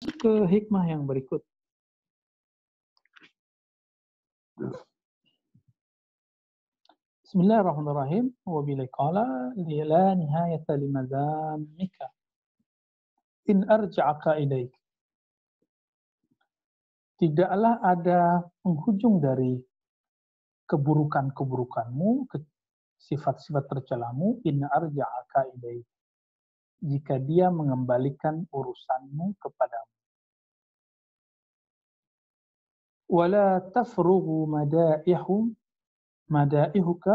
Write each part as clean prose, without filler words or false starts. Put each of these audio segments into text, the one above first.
ke hikmah yang berikut. Bismillahirrahmanirrahim. Wa bila qala la nihayata limadhammika in arja'aka ilaik. Tidaklah ada penghujung dari keburukan-keburukanmu, sifat-sifat tercelamu, in arja'aka ilaik, jika dia mengembalikan urusanmu kepadamu. Wala tafrughu madaihuka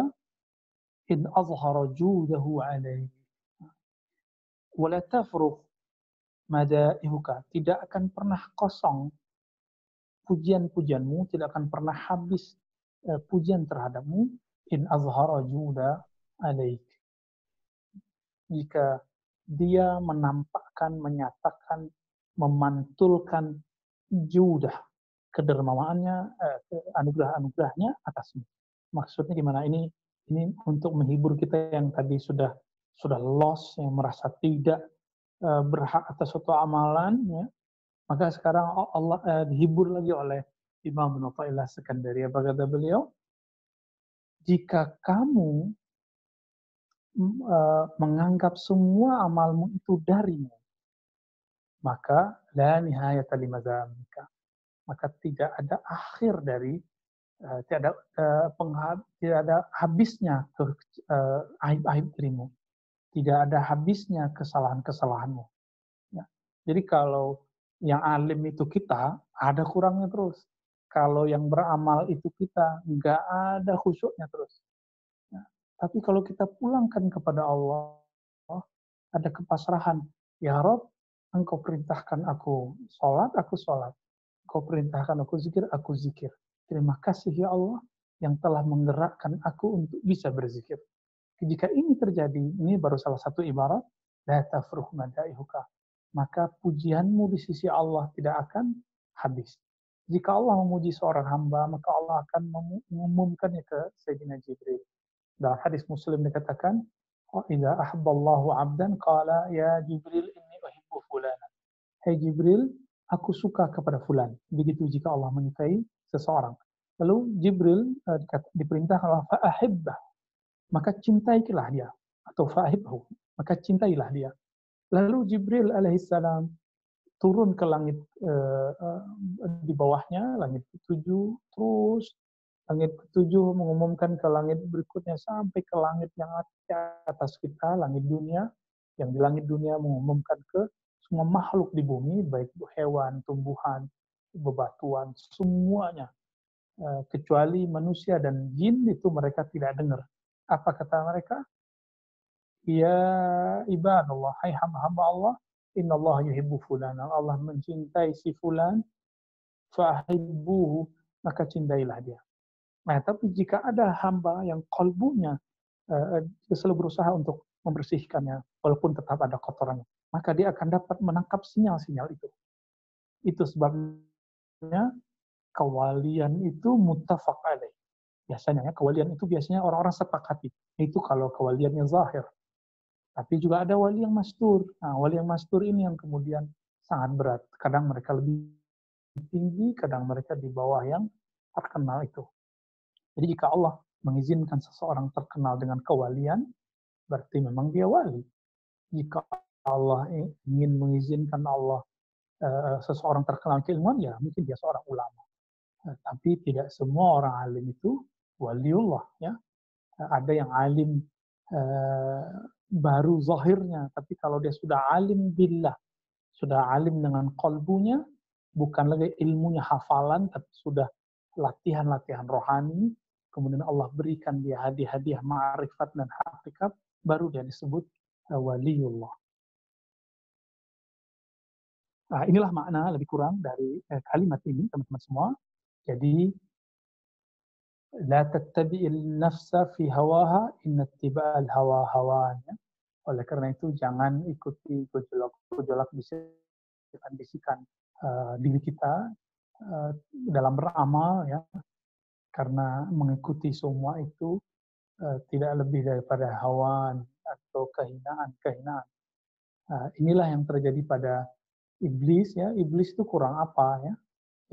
in azhara judahu alaik. Wala tafrugh madaihuka, tidak akan pernah kosong pujian-pujianmu, tidak akan pernah habis pujian terhadapmu, in azhara juda alaik, jika dia menampakkan, menyatakan, memantulkan judah, kedermawaannya, anugerah-anugerahnya atasmu. Maksudnya gimana? Ini untuk menghibur kita yang tadi sudah lost, yang merasa tidak berhak atas suatu amalan, ya. Maka sekarang Allah dihibur lagi oleh Imam Ibnu Athaillah Sekandari. Apa kata beliau? Jika kamu menganggap semua amalmu itu darimu, maka la nihayata limadzammika, maka tidak ada akhir dari tidak ada habisnya aib-aib dirimu, tidak ada habisnya kesalahan-kesalahanmu. Ya. Jadi kalau yang alim itu kita, ada kurangnya terus. Kalau yang beramal itu kita, nggak ada khusyuknya terus. Ya. Tapi kalau kita pulangkan kepada Allah, ada kepasrahan. Ya Rob, Engkau perintahkan aku sholat, aku sholat. Engkau perintahkan aku zikir. Terima kasih ya Allah yang telah menggerakkan aku untuk bisa berzikir. Jika ini terjadi, ini baru salah satu ibarat, la tafruh madaihuka, maka pujianmu di sisi Allah tidak akan habis. Jika Allah memuji seorang hamba, maka Allah akan mengumumkannya ke Sayyidina Jibril. Dalam hadis Muslim dikatakan, "Idza ahabballahu 'abdan qala ya Jibril inni uhibbu fulana." Hai Jibril, aku suka kepada fulan. Begitu jika Allah menyukai seseorang. Lalu Jibril diperintahkan Allah, fa'ahibbah, maka cintailah dia, atau fa'ahibhu, maka cintailah dia. Lalu Jibril alaihissalam turun ke langit di bawahnya, langit ketujuh, terus langit ketujuh mengumumkan ke langit berikutnya sampai ke langit yang di atas kita, langit dunia, yang di langit dunia mengumumkan ke semua makhluk di bumi, baik hewan, tumbuhan, bebatuan, semuanya. Kecuali manusia dan jin itu mereka tidak dengar. Apa kata mereka? Ya ibadallah, hai hamba-hamba Allah, innallaha yuhibbu fulana, Allah mencintai si fulan, fa'ahibbuhu, maka cintailah dia. Nah, tapi jika ada hamba yang kolbunya selalu berusaha untuk membersihkannya, walaupun tetap ada kotorannya, maka dia akan dapat menangkap sinyal-sinyal itu. Itu sebabnya kewalian itu muttafaq alaih. Biasanya kewalian itu biasanya orang-orang sepakati. Itu kalau kewaliannya zahir. Tapi juga ada wali yang mastur. Nah, wali yang mastur ini yang kemudian sangat berat. Kadang mereka lebih tinggi, kadang mereka di bawah yang terkenal itu. Jadi jika Allah mengizinkan seseorang terkenal dengan kewalian, berarti memang dia wali. Jika Allah ingin mengizinkan seseorang terkenal keilmuan, ya mungkin dia seorang ulama. Tapi tidak semua orang alim itu waliullah. Ya. Ada yang alim baru zahirnya, tapi kalau dia sudah alim billah, sudah alim dengan qalbunya, bukan lagi ilmunya hafalan, tapi sudah latihan-latihan rohani, kemudian Allah berikan dia hadiah-hadiah ma'rifat dan hakikat, baru dia disebut waliullah. Nah, inilah makna lebih kurang dari kalimat ini, teman-teman semua. Jadi, la tattabi'il nafsa fi hawaha, inna ittiba'al hawa hawan. Oleh karena itu, jangan ikuti gejolak bisikan-bisikan diri kita dalam beramal, ya, karena mengikuti semua itu tidak lebih daripada hawan atau kehinaan. Inilah yang terjadi pada iblis ya, iblis itu kurang apa ya?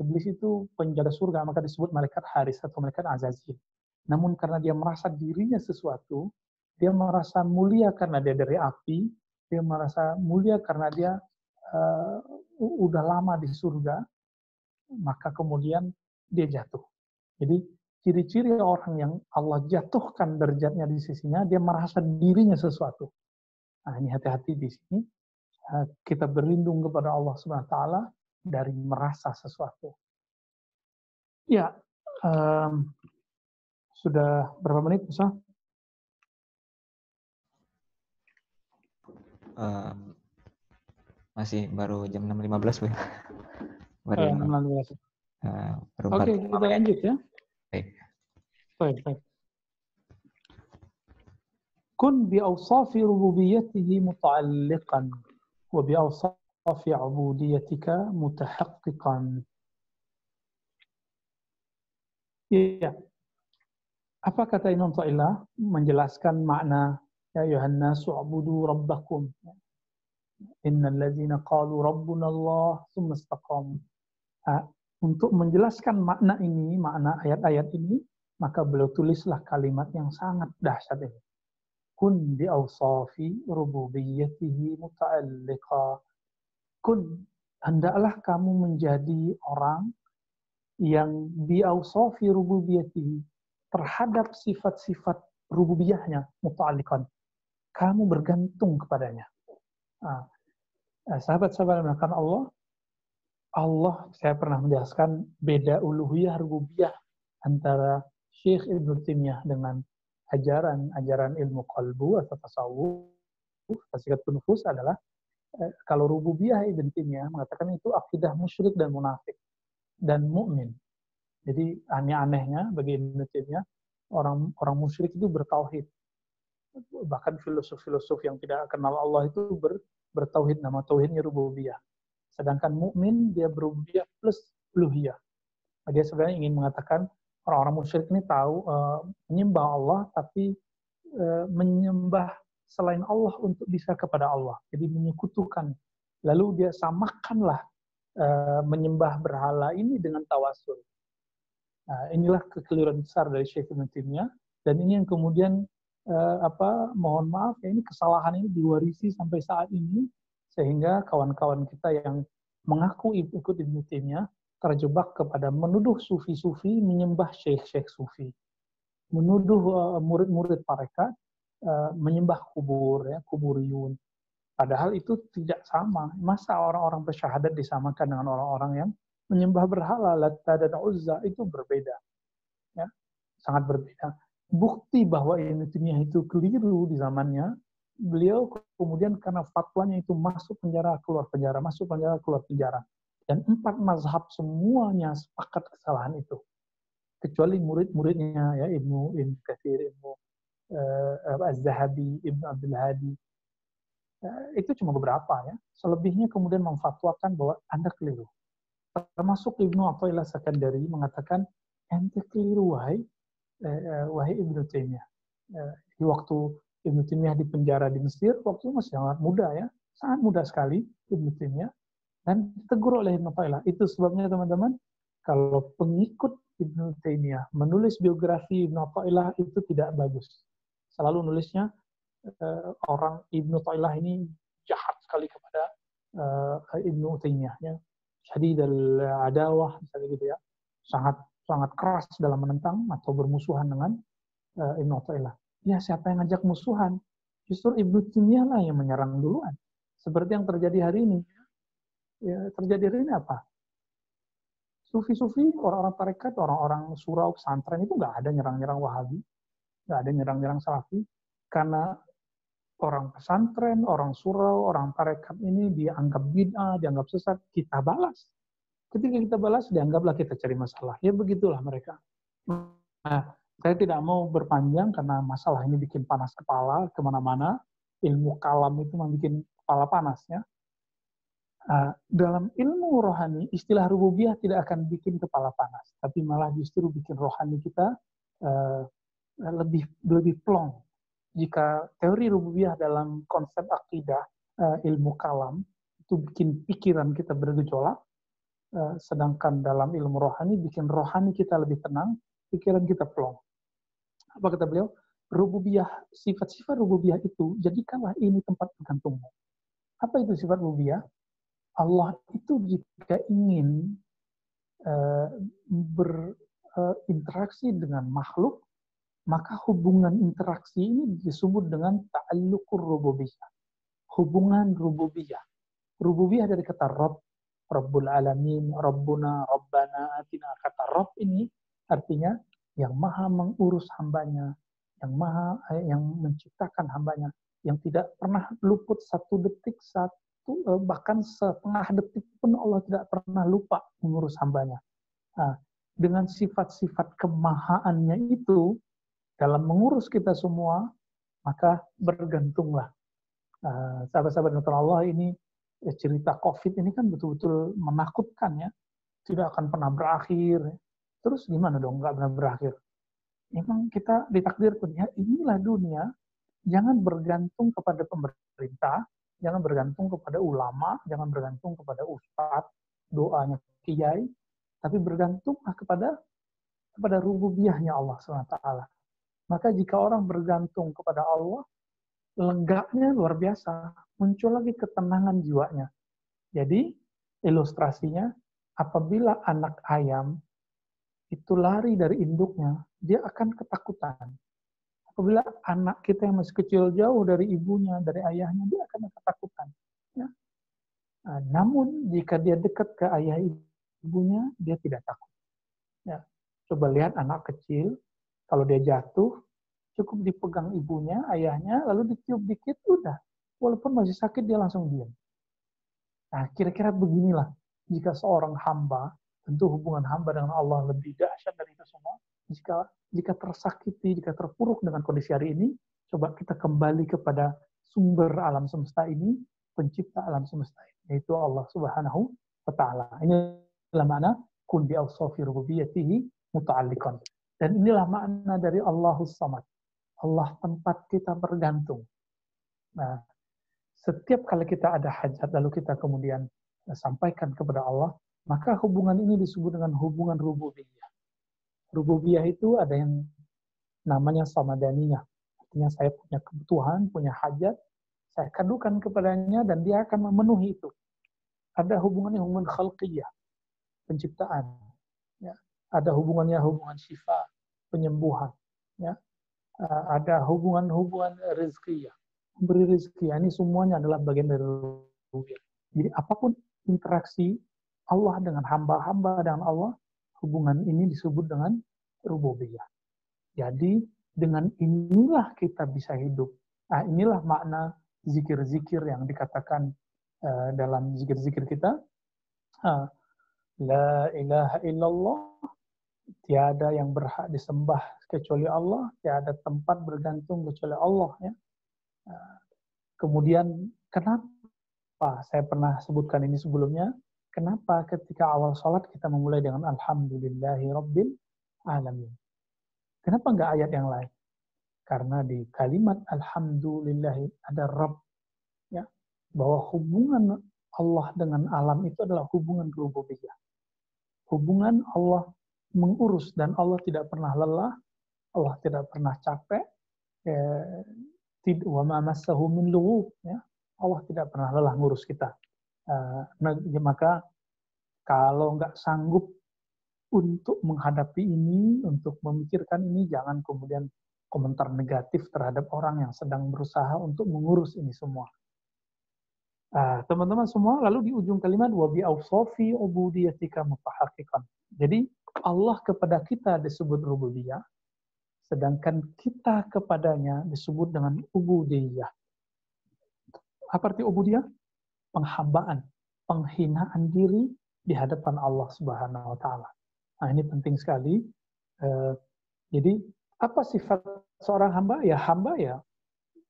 Iblis itu penjara surga, maka disebut malaikat Haris atau malaikat Azazil. Namun karena dia merasa dirinya sesuatu, dia merasa mulia karena dia dari api, dia merasa mulia karena dia uh, udah lama di surga, maka kemudian dia jatuh. Jadi ciri-ciri orang yang Allah jatuhkan derajatnya di sisinya, dia merasa dirinya sesuatu. Nah, ini hati-hati di sini. Kita berlindung kepada Allah Subhanahu wa taala dari merasa sesuatu. Ya, sudah berapa menit, Musa? Masih baru jam 6.15, Bu. Baru 16. baru Oke, 45 kita menit. lanjut ya. Baik. Baik. Kun bi awsafi rububiyyatihi muta'alliqan wa bi awsafi ubudiyyatika mutahaqqiqan. Ya. Apa kata Imam Ta'ilah menjelaskan makna ya ayuhan nasu ubudu rabbakum. Innal ladzina qalu rabbuna Allah tsumma istaqamu. Untuk menjelaskan makna ini, makna ayat-ayat ini, maka beliau tulislah kalimat yang sangat dahsyat ini. Kun bi awsafi rububiyyatihi muta'alliqa. Kun, hendaklah kamu menjadi orang yang bi awsafi rububiyyatihi, terhadap sifat-sifat rububiyahnya, muta'alliqan. Kamu bergantung kepadanya. Sahabat-sahabat mengatakan Allah, saya pernah menjelaskan beda uluhiyah rububiyah antara Syekh Ibnu Taimiyah dengan ajaran ilmu qalbu atau tasawuf. Tasawuf nufus adalah kalau rububiyah Ibnu Taimiyah mengatakan itu akidah musyrik dan munafik dan mukmin. Jadi aneh-anehnya bagi Ibnu Taimiyah orang musyrik itu bertauhid. Bahkan filosof-filosof yang tidak kenal Allah itu bertauhid, nama tauhidnya rububiyah. Sedangkan mukmin dia berubiyah plus uluhiyah. Dia sebenarnya ingin mengatakan orang-orang musyrik ini tahu menyembah Allah, tapi menyembah selain Allah untuk bisa kepada Allah. Jadi menyekutukan. Lalu dia samakanlah menyembah berhala ini dengan tawasul. Nah, inilah kekeliruan besar dari Syekh Ibnu Taimiyah, dan ini yang kemudian mohon maaf ya, ini kesalahan ini diwarisi sampai saat ini, sehingga kawan-kawan kita yang mengaku ikut Ibnu Taimiyah terjebak kepada menuduh sufi-sufi menyembah syekh-syekh sufi, menuduh murid-murid mereka menyembah kubur, ya, kuburiyun. Padahal itu tidak sama. Masa orang-orang bersyahadat disamakan dengan orang-orang yang menyembah berhala, Latta dan Uzza, itu berbeda. Ya, sangat berbeda. Bukti bahwa Ibnu Taimiyah itu keliru di zamannya, beliau kemudian karena fatwanya itu masuk penjara, keluar penjara, masuk penjara, keluar penjara. Dan 4 mazhab semuanya sepakat kesalahan itu. Kecuali murid-muridnya, ya, Ibnu Katsir, Ibnu Az-Zahabi, Ibnu Abdul Hadi. Itu cuma beberapa ya. Selebihnya kemudian memfatwakan bahwa Anda keliru. Termasuk Ibnu Athaillah Sakandari mengatakan, ente keliru wahai Ibnu Taimiyah. Di waktu Ibnu Taimiyah di penjara di Mesir, waktu masih sangat muda ya, sangat muda sekali Ibnu Taimiyah, dan ditegur oleh Ibnu Athaillah. Itu sebabnya teman-teman, kalau pengikut Ibnu Taimiyah menulis biografi Ibnu Athaillah itu tidak bagus. Selalu nulisnya orang Ibnu Athaillah ini jahat sekali kepada Ibnu Taimiyah, ya. Syadid al-adawah, misalnya gitu ya. Sangat keras dalam menentang atau bermusuhan dengan Ibnu Athaillah. Ya, siapa yang ngajak musuhan? Justru Ibnu Taimiyah lah yang menyerang duluan. Seperti yang terjadi hari ini. Ya, terjadi hari ini apa? Sufi-sufi, orang-orang tarekat, orang-orang surau, pesantren itu nggak ada nyerang-nyerang Wahabi, nggak ada nyerang-nyerang Salafi, karena orang pesantren, orang surau, orang tarekat ini dianggap bid'ah, dianggap sesat, kita balas. Ketika kita balas, dianggaplah kita cari masalah. Ya begitulah mereka. Nah, saya tidak mau berpanjang karena masalah ini bikin panas kepala kemana-mana. Ilmu kalam itu membuat kepala panas, ya. Dalam ilmu rohani, istilah rububiyah tidak akan bikin kepala panas, tapi malah justru bikin rohani kita lebih plong. Jika teori rububiyah dalam konsep akidah ilmu kalam itu bikin pikiran kita bergejolak, sedangkan dalam ilmu rohani bikin rohani kita lebih tenang, pikiran kita plong. Apa kata beliau? Rububiyah, sifat-sifat rububiyah itu, jadikanlah ini tempat bergantungmu. Apa itu sifat rububiyah? Allah itu jika ingin berinteraksi dengan makhluk, maka hubungan interaksi ini disebut dengan ta'alluqur rububiyah. Hubungan rububiyah. Rububiyah dari kata Rabb, Rabbul Alamin, Rabbuna, Rabbana, Atina. Kata Rabb ini artinya yang maha mengurus hambanya, yang menciptakan hambanya, yang tidak pernah luput satu detik, bahkan setengah detik pun Allah tidak pernah lupa mengurus hambanya. Nah, dengan sifat-sifat kemahaannya itu, dalam mengurus kita semua, maka bergantunglah. Sahabat-sahabat Allah ini, cerita COVID ini kan betul-betul menakutkan ya. Tidak akan pernah berakhir. Terus gimana dong nggak pernah berakhir? Memang kita ditakdirkan ya, inilah dunia. Jangan bergantung kepada pemerintah, jangan bergantung kepada ulama, jangan bergantung kepada ustadz, doanya kiai, tapi bergantunglah kepada rububiyahnya Allah SWT. Maka jika orang bergantung kepada Allah, lengganya luar biasa, muncul lagi ketenangan jiwanya. Jadi, ilustrasinya, apabila anak ayam itu lari dari induknya, dia akan ketakutan. Apabila anak kita yang masih kecil jauh dari ibunya, dari ayahnya, dia akan ketakutan. Ya. Nah, namun, jika dia dekat ke ayah ibunya, dia tidak takut. Ya. Coba lihat anak kecil, kalau dia jatuh, cukup dipegang ibunya, ayahnya, lalu ditiup dikit, udah. Walaupun masih sakit, dia langsung diam. Nah, kira-kira beginilah. Jika seorang hamba, tentu hubungan hamba dengan Allah lebih dahsyat dari itu semua. Jika tersakiti, jika terpuruk dengan kondisi hari ini, coba kita kembali kepada sumber alam semesta ini, pencipta alam semesta ini, yaitu Allah Subhanahu wa Ta'ala. Inilah makna kun bi awsafi rububiyyatihi muta'alliqan. Dan inilah makna dari Allahus Samad. Allah tempat kita bergantung. Nah, setiap kali kita ada hajat, lalu kita kemudian sampaikan kepada Allah, maka hubungan ini disebut dengan hubungan rububiyah. Rububiyah itu ada yang namanya samadaniyah. Artinya saya punya kebutuhan, punya hajat, saya kadukan kepadanya dan dia akan memenuhi itu. Ada hubungannya hubungan khalqiyah, penciptaan. Ya. Ada hubungan syifa, penyembuhan. Ya. Ada hubungan rizkiyah, memberi rezeki. Ini semuanya adalah bagian dari rububiyah. Jadi apapun interaksi Allah dengan hamba-hamba dengan Allah, hubungan ini disebut dengan rububiyah. Jadi dengan inilah kita bisa hidup. Nah, inilah makna zikir-zikir yang dikatakan dalam zikir-zikir kita. La ilaha illallah, tiada yang berhak disembah kecuali Allah, tiada tempat bergantung kecuali Allah. Ya. Kemudian kenapa, saya pernah sebutkan ini sebelumnya, kenapa ketika awal sholat kita memulai dengan Alhamdulillahi Rabbil Alamin. Kenapa enggak ayat yang lain? Karena di kalimat Alhamdulillahi ada Rabb. Ya, bahwa hubungan Allah dengan alam itu adalah hubungan rububiyah. Hubungan Allah mengurus dan Allah tidak pernah lelah, Allah tidak pernah capek, wa ma massahu min lughub, ya. Allah tidak pernah lelah ngurus kita. Maka kalau nggak sanggup untuk menghadapi ini, untuk memikirkan ini, jangan kemudian komentar negatif terhadap orang yang sedang berusaha untuk mengurus ini semua. Teman-teman semua, lalu di ujung kalimat wa bi awsafi ubudiyatika mutahaqqiqan. Jadi Allah kepada kita disebut rububiyah, sedangkan kita kepadanya disebut dengan ubudiyah. Apa arti ubudiyah? Penghambaan, penghinaan diri di hadapan Allah Subhanahu wa Ta'ala. Nah, ini penting sekali. Jadi apa sifat seorang hamba? Ya hamba ya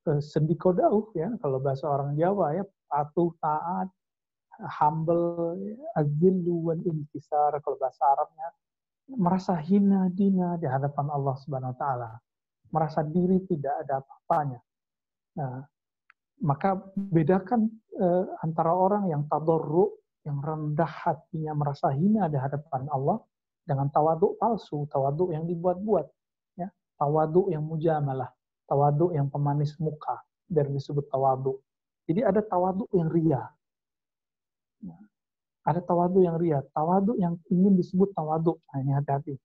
sendikodauh ya, kalau bahasa orang Jawa ya, patuh, taat, humble, azillu wal intisar, kalau bahasa Arabnya merasa hina dina di hadapan Allah Subhanahu wa Ta'ala, merasa diri tidak ada apa-apanya. Nah, Maka bedakan antara orang yang tadarru, yang rendah hatinya merasa hina di hadapan Allah, dengan tawaduk palsu, tawaduk yang dibuat-buat, ya, tawaduk yang mujamalah, tawaduk yang pemanis muka, biar disebut tawaduk. Jadi ada tawaduk yang ria, ada tawaduk yang ria, tawaduk yang ingin disebut tawaduk. Nah, ini hati-hati.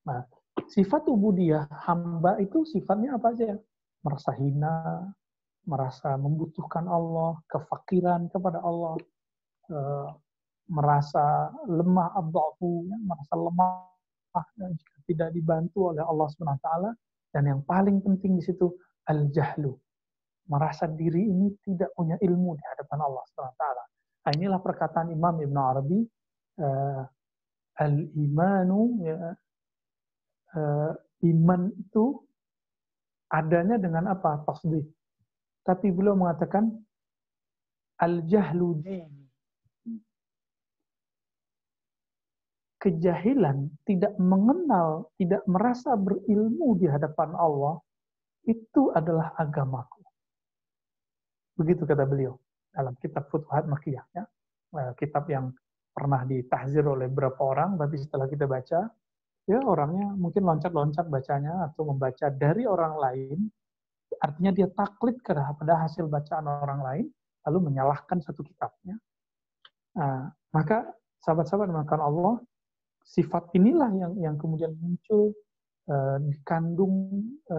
Nah, sifat ubudiyah hamba itu sifatnya apa aja? Merasa hina, merasa membutuhkan Allah, kefakiran kepada Allah, merasa lemah, abda'fu, merasa lemah jika tidak dibantu oleh Allah Subhanahu wa taala, dan yang paling penting di situ al-jahlu. Merasa diri ini tidak punya ilmu di hadapan Allah Subhanahu wa taala. Nah, inilah perkataan Imam Ibn Arabi, al-imanu, ya, iman itu adanya dengan apa? Tasdid. Tapi beliau mengatakan al-jahlu dini. Kejahilan, tidak mengenal, tidak merasa berilmu di hadapan Allah, itu adalah agamaku. Begitu kata beliau dalam kitab Futuhat Makkiyah, ya. Kitab yang pernah ditahzir oleh beberapa orang, tapi setelah kita baca, ya orangnya mungkin loncat-loncat bacanya atau membaca dari orang lain, artinya dia taklid kepada hasil bacaan orang lain, lalu menyalahkan satu kitabnya. Nah, maka sahabat-sahabat dimakan Allah, sifat inilah yang kemudian muncul dikandung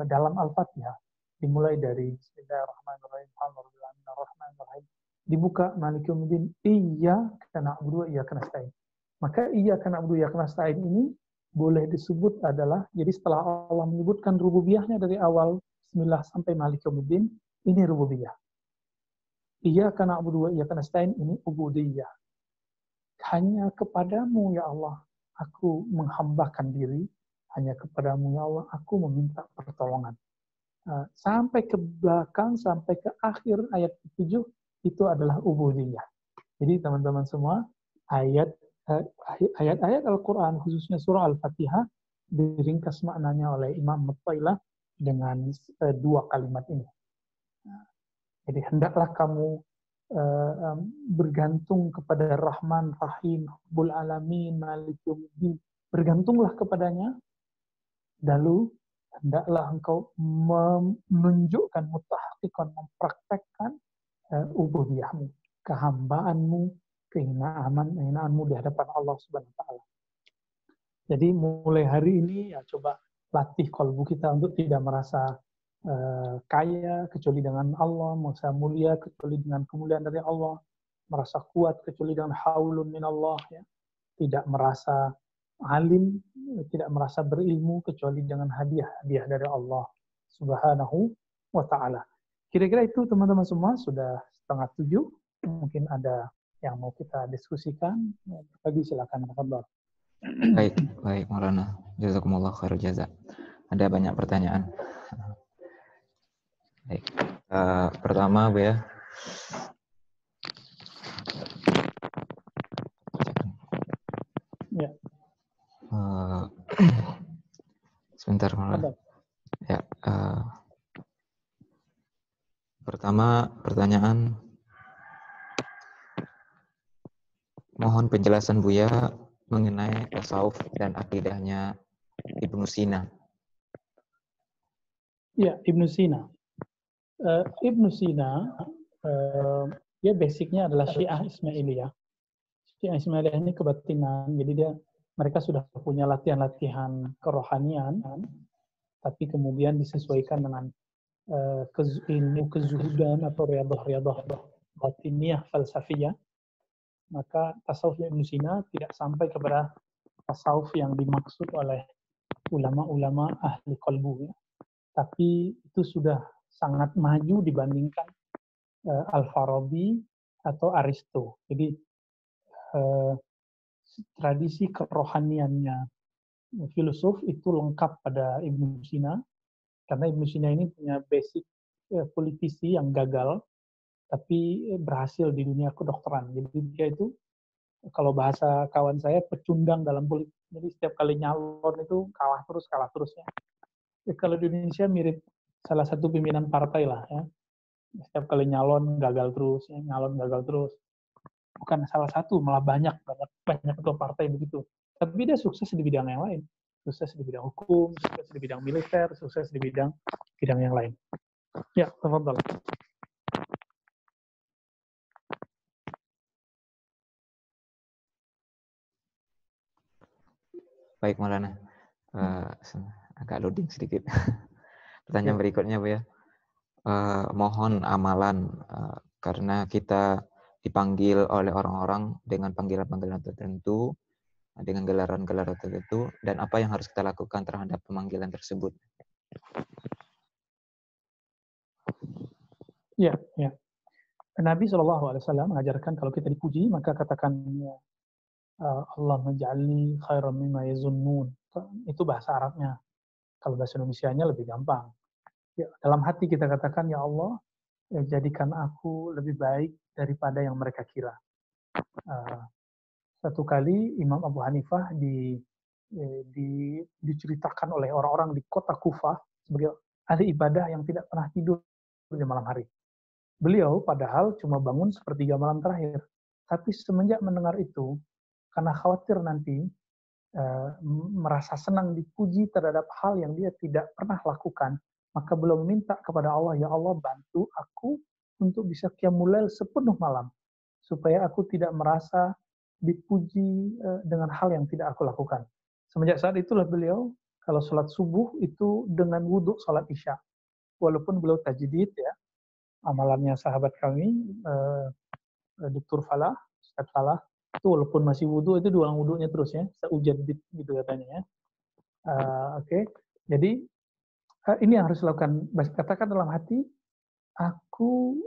dalam Al-Fatihah. Dimulai dari Bismillahirrahmanirrahim, Alhamdulillahirrahmanirrahim. Dibuka Maliki Yaumiddin, Iyyaka na'budu wa iyyaka nasta'in. Maka Iyyaka na'budu wa iyyaka nasta'in ini boleh disebut adalah, jadi setelah Allah menyebutkan rububiyahnya dari awal Bismillah sampai Maliki Yaumiddin, ini rububiyah. Iyyaka na'budu wa iyyaka nasta'in, ini ubudiyah. Hanya kepadamu ya Allah aku menghambakan diri, hanya kepadamu ya Allah aku meminta pertolongan. Sampai ke belakang, sampai ke akhir ayat ke-7, itu adalah ubudiyah. Jadi teman-teman semua, ayat-ayat Al-Quran, khususnya surah Al-Fatihah, diringkas maknanya oleh Imam Muttailah dengan dua kalimat ini. Jadi hendaklah kamu bergantung kepada Rahman, Rahim, Rabbul Alamin, Malik Yaumiddin. Bergantunglah kepadanya, lalu hendaklah engkau menunjukkan, mutahqiqan, mempraktekkan ubudiyahmu, kehambaanmu, kehinaanmu di hadapan Allah Subhanahu wa taala. Jadi mulai hari ini ya coba latih kalbu kita untuk tidak merasa kaya kecuali dengan Allah, merasa mulia kecuali dengan kemuliaan dari Allah, merasa kuat kecuali dengan haulun min Allah, ya. Tidak merasa alim, tidak merasa berilmu kecuali dengan hadiah dari Allah Subhanahu wa taala. Kira-kira itu teman-teman semua, sudah 6:30. Mungkin ada yang mau kita diskusikan, bagi silakan. Baik, baik Maulana. Jazakumullah khairul jaza. Ada banyak pertanyaan. Baik. Pertama, Bu ya. Ya. Sebentar, Maulana. Ya. Pertama, pertanyaan. Mohon penjelasan Buya mengenai tasawuf dan akidahnya Ibnu Sina. Ya, Ibnu Sina. Ibnu Sina, dia basicnya adalah Syiah Ismailiyah. Syiah Ismailiyah ini kebatinan, jadi mereka sudah punya latihan-latihan kerohanian, tapi kemudian disesuaikan dengan ilmu kezuhudan atau riyadhah batiniyah falsafiyah. Maka tasawuf Ibnu Sina tidak sampai kepada tasawuf yang dimaksud oleh ulama-ulama ahli qalbu, ya. Tapi itu sudah sangat maju dibandingkan Al-Farabi atau Aristo. Jadi tradisi kerohaniannya filosof itu lengkap pada Ibnu Sina, karena Ibnu Sina ini punya basic politisi yang gagal, tapi berhasil di dunia kedokteran. Jadi dia itu, kalau bahasa kawan saya, pecundang dalam politik. Jadi setiap kali nyalon itu kalah terus ya. Ya, kalau di Indonesia mirip salah satu pimpinan partai lah, ya. Setiap kali nyalon gagal terus, ya, nyalon gagal terus. Bukan salah satu, malah banyak ketua partai begitu. Tapi dia sukses di bidang yang lain. Sukses di bidang hukum, sukses di bidang militer, sukses di bidang yang lain. Ya, tafadhal. Baik, Maulana. Agak loading sedikit. Pertanyaan berikutnya, Bu ya. Mohon amalan karena kita dipanggil oleh orang-orang dengan panggilan-panggilan tertentu, dengan gelaran-gelaran tertentu, dan apa yang harus kita lakukan terhadap pemanggilan tersebut. Ya, ya. Nabi SAW mengajarkan kalau kita dipuji, maka katakan ya, Allah menja'alni khairan mimma yazunnun. Itu bahasa Arabnya. Kalau bahasa Indonesianya lebih gampang. Ya, dalam hati kita katakan, ya Allah, ya, jadikan aku lebih baik daripada yang mereka kira. Satu kali Imam Abu Hanifah diceritakan oleh orang-orang di kota Kufah sebagai ahli ibadah yang tidak pernah tidur di malam hari. Beliau padahal cuma bangun sepertiga malam terakhir. Tapi semenjak mendengar itu, karena khawatir nanti merasa senang dipuji terhadap hal yang dia tidak pernah lakukan, maka beliau meminta kepada Allah, ya Allah bantu aku untuk bisa qiyamul lail sepenuh malam, supaya aku tidak merasa dipuji dengan hal yang tidak aku lakukan. Semenjak saat itulah beliau, kalau sholat subuh itu dengan wudhu sholat isya. Walaupun beliau tajdid ya, amalannya sahabat kami, Dr. Falah, Ustaz Falah, itu walaupun masih wudhu itu diulang wudhunya terus ya, seujadid gitu katanya ya. Oke. Jadi ini yang harus dilakukan. Katakan dalam hati, aku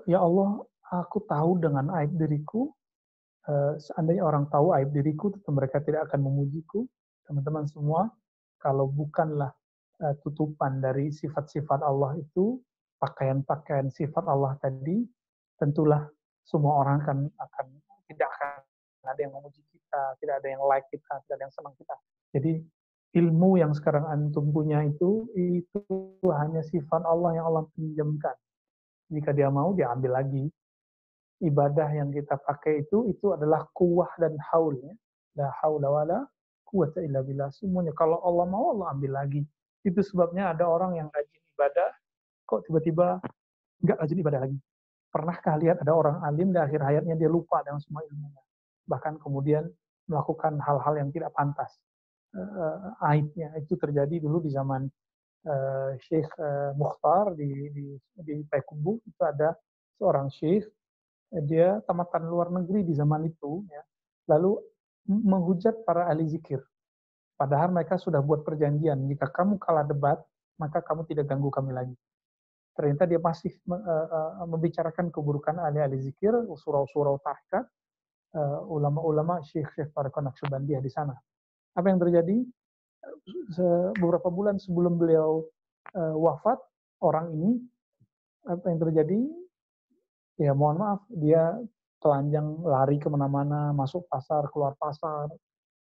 ya Allah, aku tahu dengan aib diriku. Seandainya orang tahu aib diriku, tentu mereka tidak akan memujiku. Teman-teman semua, kalau bukanlah tutupan dari sifat-sifat Allah itu, pakaian-pakaian sifat Allah tadi, tentulah semua orang akan tidak akan ada yang memuji kita, tidak ada yang like kita, tidak ada yang senang kita. Jadi ilmu yang sekarang antum punya itu hanya sifat Allah yang Allah pinjamkan. Jika dia mau, dia ambil lagi. Ibadah yang kita pakai itu adalah kuwah dan haul. Ya. La haula wala quwata illa billah. Semuanya kalau Allah mau, Allah ambil lagi. Itu sebabnya ada orang yang rajin ibadah, kok tiba-tiba nggak rajin ibadah lagi. Pernahkah lihat ada orang alim di akhir hayatnya dia lupa dengan semua ilmunya. Bahkan kemudian melakukan hal-hal yang tidak pantas. Aibnya itu terjadi dulu di zaman Syekh Mukhtar di Payakumbuh. Itu ada seorang syekh, dia tamatan luar negeri di zaman itu, ya, lalu menghujat para ahli zikir. Padahal mereka sudah buat perjanjian, jika kamu kalah debat, maka kamu tidak ganggu kami lagi. Ternyata dia masih membicarakan keburukan ahli-ahli zikir, surau-surau tarikat, ulama-ulama syekh-syekh para Naqsyabandiyah di sana. Apa yang terjadi? Beberapa bulan sebelum beliau wafat, orang ini, apa yang terjadi? Ya mohon maaf, dia telanjang lari kemana-mana, masuk pasar, keluar pasar,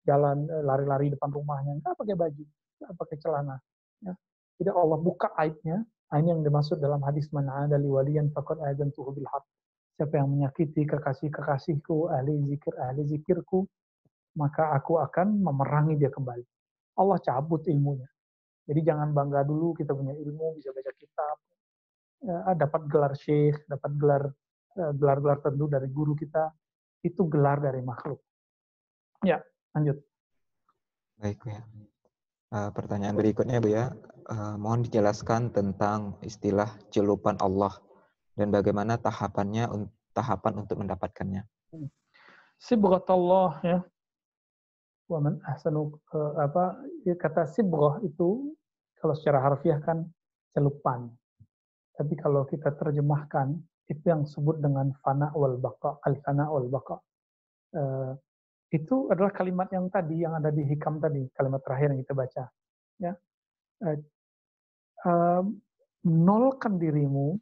jalan lari-lari depan rumahnya, nggak pakai baju, nggak pakai celana. Ya. Jadi Allah buka aibnya. Ini yang dimaksud dalam hadis man adali waliyan faqad adantuhu bil haqq. Siapa yang menyakiti kekasih-kekasihku, ahli zikirku, maka aku akan memerangi dia kembali. Allah cabut ilmunya. Jadi jangan bangga dulu kita punya ilmu, bisa baca kitab, dapat gelar syekh, dapat gelar-gelar tertentu dari guru kita, itu gelar dari makhluk. Ya, lanjut. Baik, Bu ya. Pertanyaan berikutnya, Bu ya. Mohon dijelaskan tentang istilah celupan Allah dan bagaimana tahapan untuk mendapatkannya. Sibghatullah ya. Wa man ahsanu kata sibghah itu kalau secara harfiah kan celupan. Tapi kalau kita terjemahkan itu yang disebut dengan fana wal baqa, al-fana wal baqa. Itu adalah kalimat yang tadi yang ada di hikam tadi, kalimat terakhir yang kita baca. Ya, nolkan dirimu,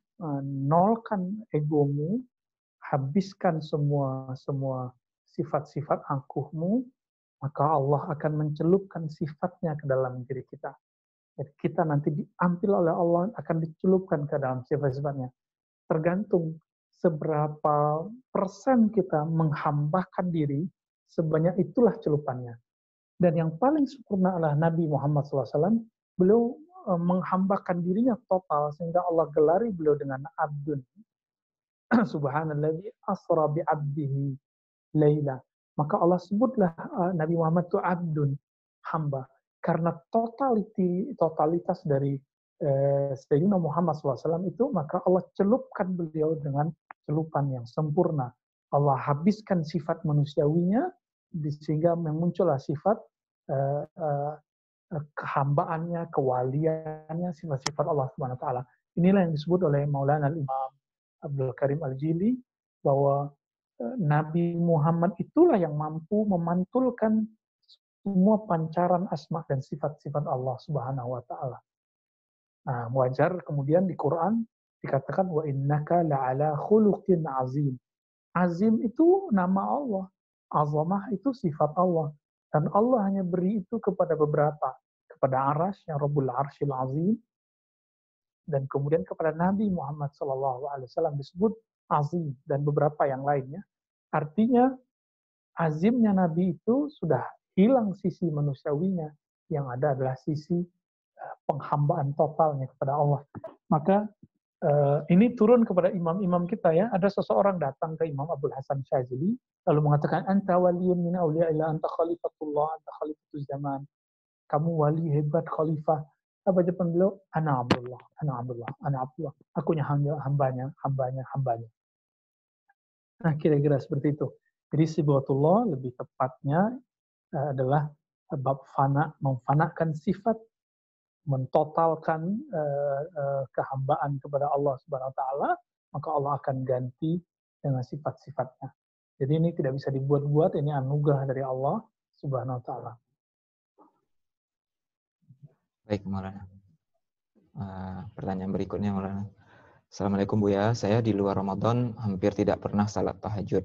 nolkan egomu, habiskan semua sifat-sifat angkuhmu, maka Allah akan mencelupkan sifatnya ke dalam diri kita. Jadi kita nanti diambil oleh Allah, akan dicelupkan ke dalam sifat-sifatnya. Tergantung seberapa persen kita menghambakan diri, sebanyak itulah celupannya. Dan yang paling sempurna adalah Nabi Muhammad SAW. Beliau menghambakan dirinya total, sehingga Allah gelari beliau dengan abdun. Subhanalladzi asra bi abdihi laila. Maka Allah sebutlah Nabi Muhammad itu abdun, hamba. Karena totalitas dari Sayyidina Muhammad SAW itu, maka Allah celupkan beliau dengan celupan yang sempurna. Allah habiskan sifat manusiawinya, sehingga muncullah sifat kehambaannya, kewaliannya, sifat-sifat Allah Subhanahu wa taala. Inilah yang disebut oleh Maulana Imam Abdul Karim Al-Jili, bahwa Nabi Muhammad itulah yang mampu memantulkan semua pancaran asma dan sifat-sifat Allah Subhanahu wa taala. Nah, wajar kemudian di Quran dikatakan wa innaka la'ala khuluqin azim. Azim itu nama Allah. Azamah itu sifat Allah. Dan Allah hanya beri itu kepada beberapa. Kepada Arash, yang Rabbul Arshil Azim. Dan kemudian kepada Nabi Muhammad SAW disebut azim. Dan beberapa yang lainnya. Artinya, azimnya Nabi itu sudah hilang sisi manusiawinya. Yang ada adalah sisi penghambaan totalnya kepada Allah. Maka ini turun kepada imam-imam kita ya. Ada seseorang datang ke Imam Abdul Hasan Syazili lalu mengatakan anta waliyun min auliyaillah, anta khalifatullah, anta khalifatuz zaman. Kamu wali hebat, khalifah. Apa jawaban beliau? Ana Abdullah, ana Abdullah, ana Abdullah. Akunya hambanya. Nah, kira-kira seperti itu. Jadi sibatullah lebih tepatnya adalah bab fana, memfanakan sifat, mentotalkan kehambaan kepada Allah Subhanahu wa taala, maka Allah akan ganti dengan sifat-sifatnya. Jadi ini tidak bisa dibuat-buat, ini anugerah dari Allah Subhanahu wa taala. Baik, Maulana. Pertanyaan berikutnya, Maulana. Assalamualaikum Buya, saya di luar Ramadan hampir tidak pernah salat tahajud.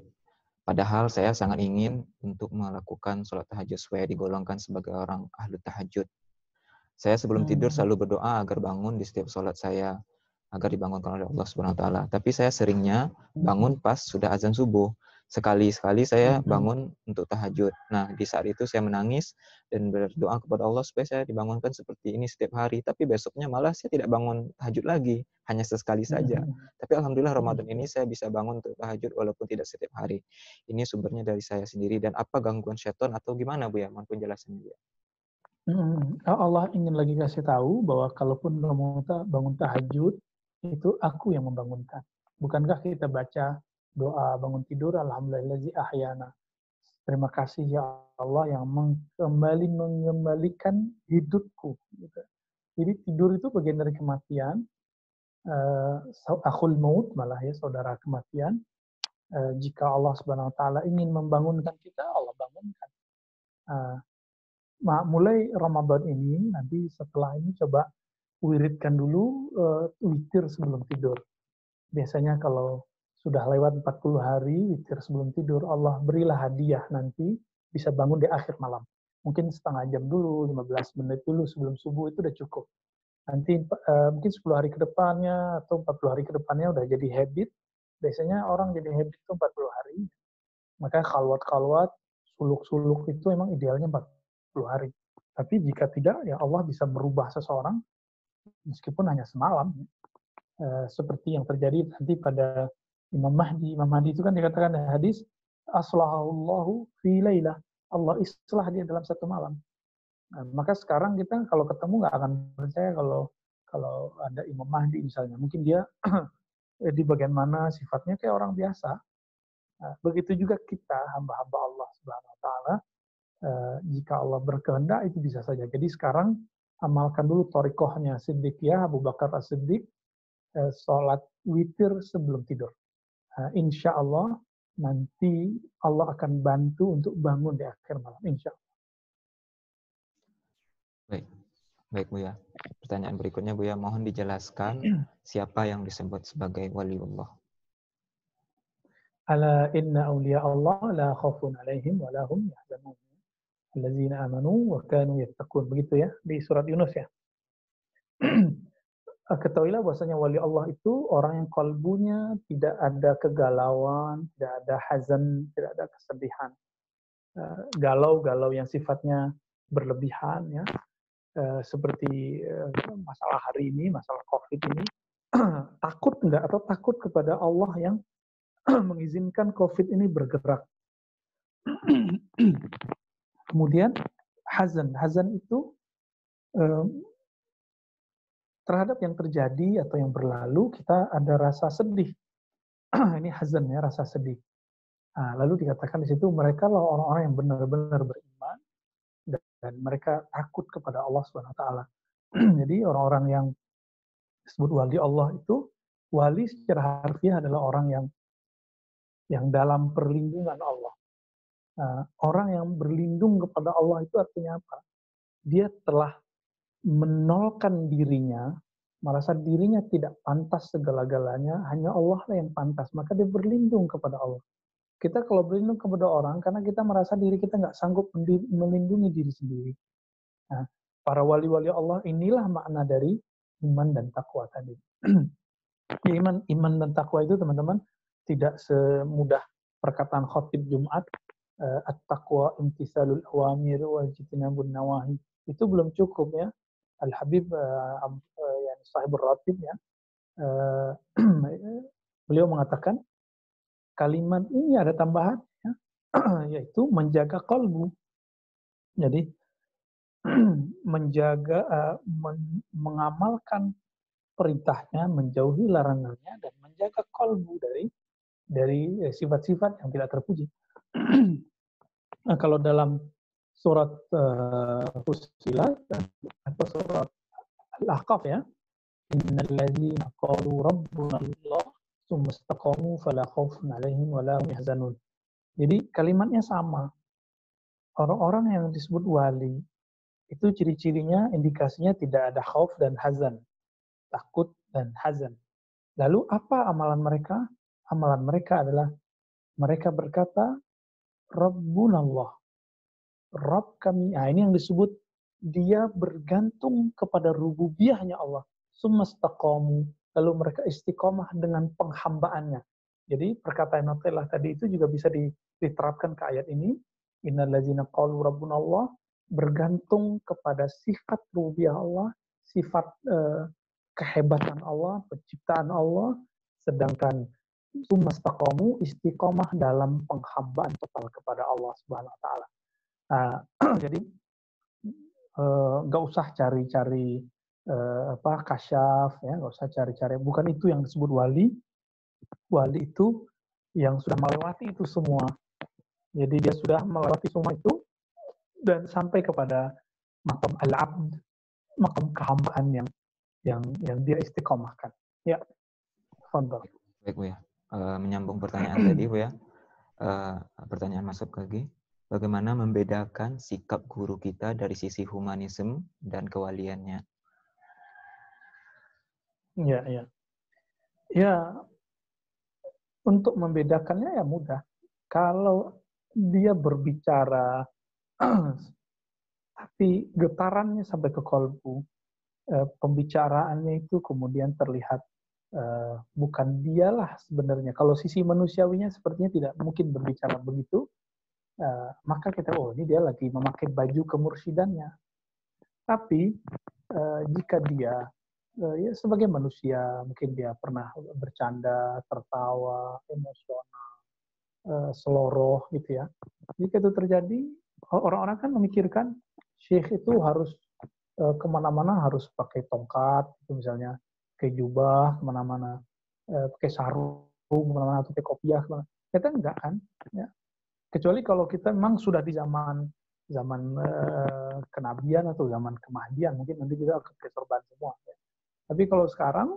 Padahal saya sangat ingin untuk melakukan salat tahajud supaya digolongkan sebagai orang ahlu tahajud. Saya sebelum tidur selalu berdoa agar bangun di setiap sholat saya, agar dibangunkan oleh Allah Subhanahu wa taala. Tapi saya seringnya bangun pas sudah azan subuh. Sekali-sekali saya bangun untuk tahajud. Nah, di saat itu saya menangis dan berdoa kepada Allah supaya saya dibangunkan seperti ini setiap hari. Tapi besoknya malah saya tidak bangun tahajud lagi, hanya sesekali saja. Tapi alhamdulillah Ramadan ini saya bisa bangun untuk tahajud walaupun tidak setiap hari. Ini sumbernya dari saya sendiri, dan apa gangguan syaitan atau gimana Bu ya? Mohon penjelasannya Bu ya. Allah ingin lagi kasih tahu bahwa kalaupun kamu bangun tahajud, itu aku yang membangunkan. Bukankah kita baca doa bangun tidur, alhamdulillazi ahyana. Terima kasih ya Allah yang mengembalikan hidupku. Gitu. Jadi tidur itu bagian dari kematian. Akhul maut malah ya, saudara kematian. Jika Allah Subhanahu wa taala ingin membangunkan kita, Allah bangunkan. Mulai Ramadan ini, nanti setelah ini coba wiridkan dulu witir sebelum tidur. Biasanya kalau sudah lewat 40 hari witir sebelum tidur, Allah berilah hadiah nanti bisa bangun di akhir malam. Mungkin setengah jam dulu, 15 menit dulu sebelum subuh itu udah cukup. Nanti mungkin 10 hari ke depannya atau 40 hari ke depannya udah jadi habit. Biasanya orang jadi habit itu 40 hari. Maka khalwat-khalwat, suluk-suluk itu memang idealnya 40 hari. Tapi jika tidak, ya Allah bisa merubah seseorang meskipun hanya semalam. Seperti yang terjadi nanti pada Imam Mahdi. Imam Mahdi itu kan dikatakan dalam hadis, aslahullahu fi lailah. Allah islah dia dalam satu malam. Nah, maka sekarang kita kalau ketemu nggak akan percaya kalau ada Imam Mahdi misalnya. Mungkin dia di bagian mana sifatnya kayak orang biasa. Nah, begitu juga kita, hamba-hamba Allah Subhanahu wa taala, jika Allah berkehendak itu bisa saja. Jadi sekarang amalkan dulu thariqahnya Siddiqiyah Abu Bakar As-Siddiq, sholat witir sebelum tidur. Insya Allah nanti Allah akan bantu untuk bangun di akhir malam. Insya Allah. Baik Bu ya. Pertanyaan berikutnya Bu ya, mohon dijelaskan siapa yang disebut sebagai waliullah. Ala inna awliya Allah la khaufun alaihim wa lahum yahzanun. Allazina amanu wa kanu yattaqun. Begitu ya di surat Yunus ya. Ketahuilah bahwasanya wali Allah itu orang yang kalbunya tidak ada kegalauan, tidak ada hazan, tidak ada kesedihan. Galau-galau yang sifatnya berlebihan, ya, seperti masalah hari ini, masalah COVID ini, takut enggak atau takut kepada Allah yang mengizinkan COVID ini bergerak. Kemudian hazan itu terhadap yang terjadi atau yang berlalu kita ada rasa sedih. Ini hazan, ya, rasa sedih. Nah, lalu dikatakan di situ mereka lah orang-orang yang benar-benar beriman dan mereka takut kepada Allah Subhanahu wa taala. Jadi orang-orang yang disebut wali Allah itu, wali secara harfiah adalah orang yang dalam perlindungan Allah. Orang yang berlindung kepada Allah itu artinya apa? Dia telah menolkan dirinya, merasa dirinya tidak pantas segala-galanya, hanya Allah lah yang pantas. Maka dia berlindung kepada Allah. Kita kalau berlindung kepada orang, karena kita merasa diri kita nggak sanggup melindungi diri sendiri. Nah, para wali-wali Allah inilah makna dari iman dan takwa tadi. Iman dan takwa itu, teman-teman, tidak semudah perkataan khotib Jumat, at-taqwa imtisalul awamir wa ijtinabun nawahi. Itu belum cukup, ya. Al-Habib yang sahibur ratib, ya, beliau mengatakan kalimat ini ada tambahan, ya, yaitu menjaga kalbu. Jadi menjaga, mengamalkan perintahnya, menjauhi larangannya, dan menjaga kalbu dari sifat-sifat yang tidak terpuji. Nah, kalau dalam surat Fussilat atau surat Al-Ahqaf, ya, innal ladzina qalu rabbuna Allah tsumma istaqamu fala khaufun 'alaihim wa la hum yahzanun. Jadi kalimatnya sama. Orang-orang yang disebut wali itu ciri-cirinya, indikasinya tidak ada khauf dan hazan, takut dan hazan. Lalu apa amalan mereka? Amalan mereka adalah mereka berkata, Rabbunallah, Rabb kami. Nah, ini yang disebut dia bergantung kepada rububiyahnya Allah. Sumastaqamu. Lalu mereka istiqomah dengan penghambaannya. Jadi perkataan Natelah tadi itu juga bisa diterapkan ke ayat ini. Innal ladzina qalu rabbunallah, bergantung kepada sifat rububiyah Allah, sifat kehebatan Allah, penciptaan Allah, sedangkan sumastaqamu, istiqomah dalam penghambaan total kepada Allah Subhanahu wa taala. Jadi nggak usah cari-cari kasyaf, ya, nggak usah cari-cari. Bukan itu yang disebut wali. Wali itu yang sudah melewati itu semua. Jadi dia sudah melewati semua itu dan sampai kepada maqam al-abd, maqam kehambaan yang dia istiqomahkan. Ya, fadhal. Baik, Bu, ya. Menyambung pertanyaan tadi, Bu, ya. Pertanyaan masuk lagi. Bagaimana membedakan sikap guru kita dari sisi humanisme dan kewaliannya? Ya, ya. Ya, untuk membedakannya ya mudah. Kalau dia berbicara tapi getarannya sampai ke kolbu, pembicaraannya itu kemudian terlihat bukan dialah sebenarnya. Kalau sisi manusiawinya sepertinya tidak mungkin berbicara begitu, maka kita, oh, ini dia lagi memakai baju kemursidannya. Tapi jika dia ya sebagai manusia, mungkin dia pernah bercanda, tertawa, emosional, seloroh gitu, ya. Jika itu terjadi, orang-orang kan memikirkan syekh itu harus kemana-mana harus pakai tongkat, itu misalnya, pakai jubah kemana-mana, pakai sarung kemana-mana, atau pakai kopiah kemana. Kita enggak kan, ya. Kecuali kalau kita memang sudah di zaman kenabian atau zaman kemahdian, mungkin nanti kita akan pakai sorban semua. Ya. Tapi kalau sekarang,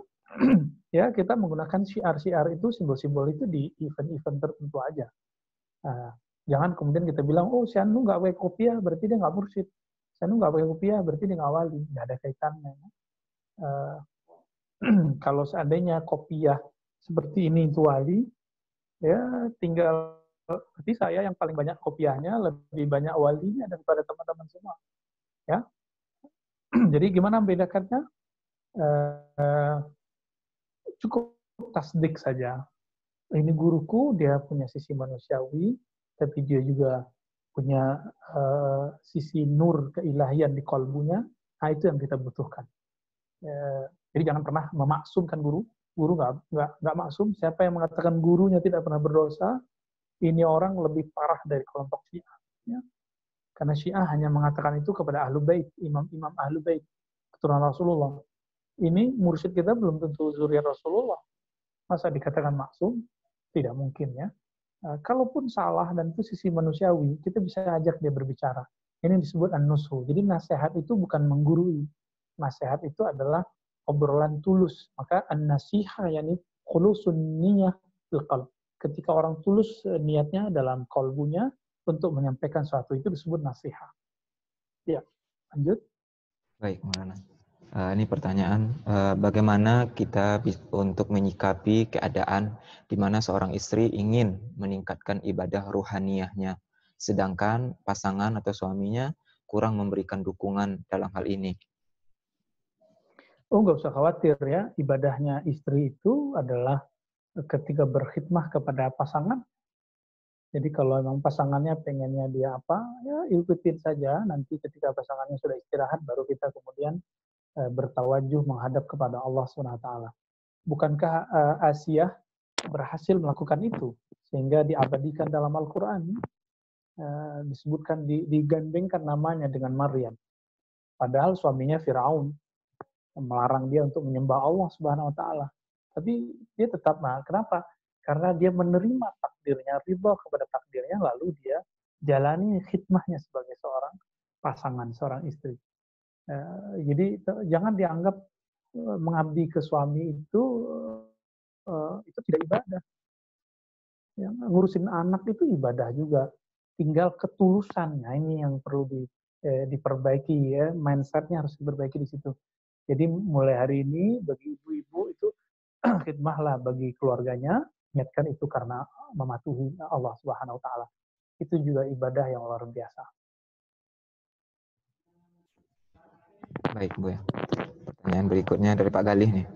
ya kita menggunakan syiar-syiar itu, simbol-simbol itu di event-event tertentu aja. Jangan kemudian kita bilang, oh, si Anu nggak pakai kopiah, berarti dia nggak mursyid. Si Anu nggak pakai kopiah, berarti dia nggak wali. Nggak ada kaitannya. Kalau seandainya kopiah seperti ini itu wali, ya tinggal berarti saya yang paling banyak kopiahnya, lebih banyak walinya daripada teman-teman semua. Ya. Jadi gimana membedakannya? eh, cukup tasdik saja. Ini guruku, dia punya sisi manusiawi, tapi dia juga punya sisi nur keilahian di kalbunya. Nah, itu yang kita butuhkan. Jadi jangan pernah memaksumkan guru. Guru nggak maksum. Siapa yang mengatakan gurunya tidak pernah berdosa, ini orang lebih parah dari kelompok Syiah. Ya. Karena Syiah hanya mengatakan itu kepada ahlu bait, imam-imam ahlu bait, keturunan Rasulullah. Ini mursyid kita belum tentu zuriat Rasulullah. Masa dikatakan maksum? Tidak mungkin ya. Kalaupun salah dan itu sisi manusiawi, kita bisa ajak dia berbicara. Ini disebut an-nushu. Jadi nasihat itu bukan menggurui. Nasihat itu adalah obrolan tulus. Maka an-nasihah yakni khulusun niyah fil qalb. Ketika orang tulus niatnya dalam kalbunya untuk menyampaikan sesuatu, itu disebut nasihat. Ya, lanjut. Baik, Maulana. Ini pertanyaan, bagaimana kita untuk menyikapi keadaan di mana seorang istri ingin meningkatkan ibadah ruhaniyahnya, sedangkan pasangan atau suaminya kurang memberikan dukungan dalam hal ini? Oh, nggak usah khawatir ya. Ibadahnya istri itu adalah ketika berkhidmah kepada pasangan. Jadi kalau memang pasangannya pengennya dia apa, ya ikutin saja. Nanti ketika pasangannya sudah istirahat, baru kita kemudian bertawajuh menghadap kepada Allah SWT. Bukankah Asiyah berhasil melakukan itu? Sehingga diabadikan dalam Al-Quran, disebutkan, digandengkan namanya dengan Maryam. Padahal suaminya Fir'aun, melarang dia untuk menyembah Allah Subhanahu Wa Taala. Tapi dia tetap, kenapa? Karena dia menerima takdirnya, ridha kepada takdirnya, lalu dia jalani khidmahnya sebagai seorang pasangan, seorang istri. Jadi jangan dianggap mengabdi ke suami itu tidak ibadah. Ya, ngurusin anak itu ibadah juga. Tinggal ketulusannya ini yang perlu diperbaiki ya, mindsetnya harus diperbaiki di situ. Jadi mulai hari ini bagi ibu-ibu itu khidmahlah bagi keluarganya, niatkan itu karena mematuhi Allah Subhanahu Wa Taala. Itu juga ibadah yang luar biasa. Baik, Bu. Pertanyaan berikutnya dari Pak Galih nih.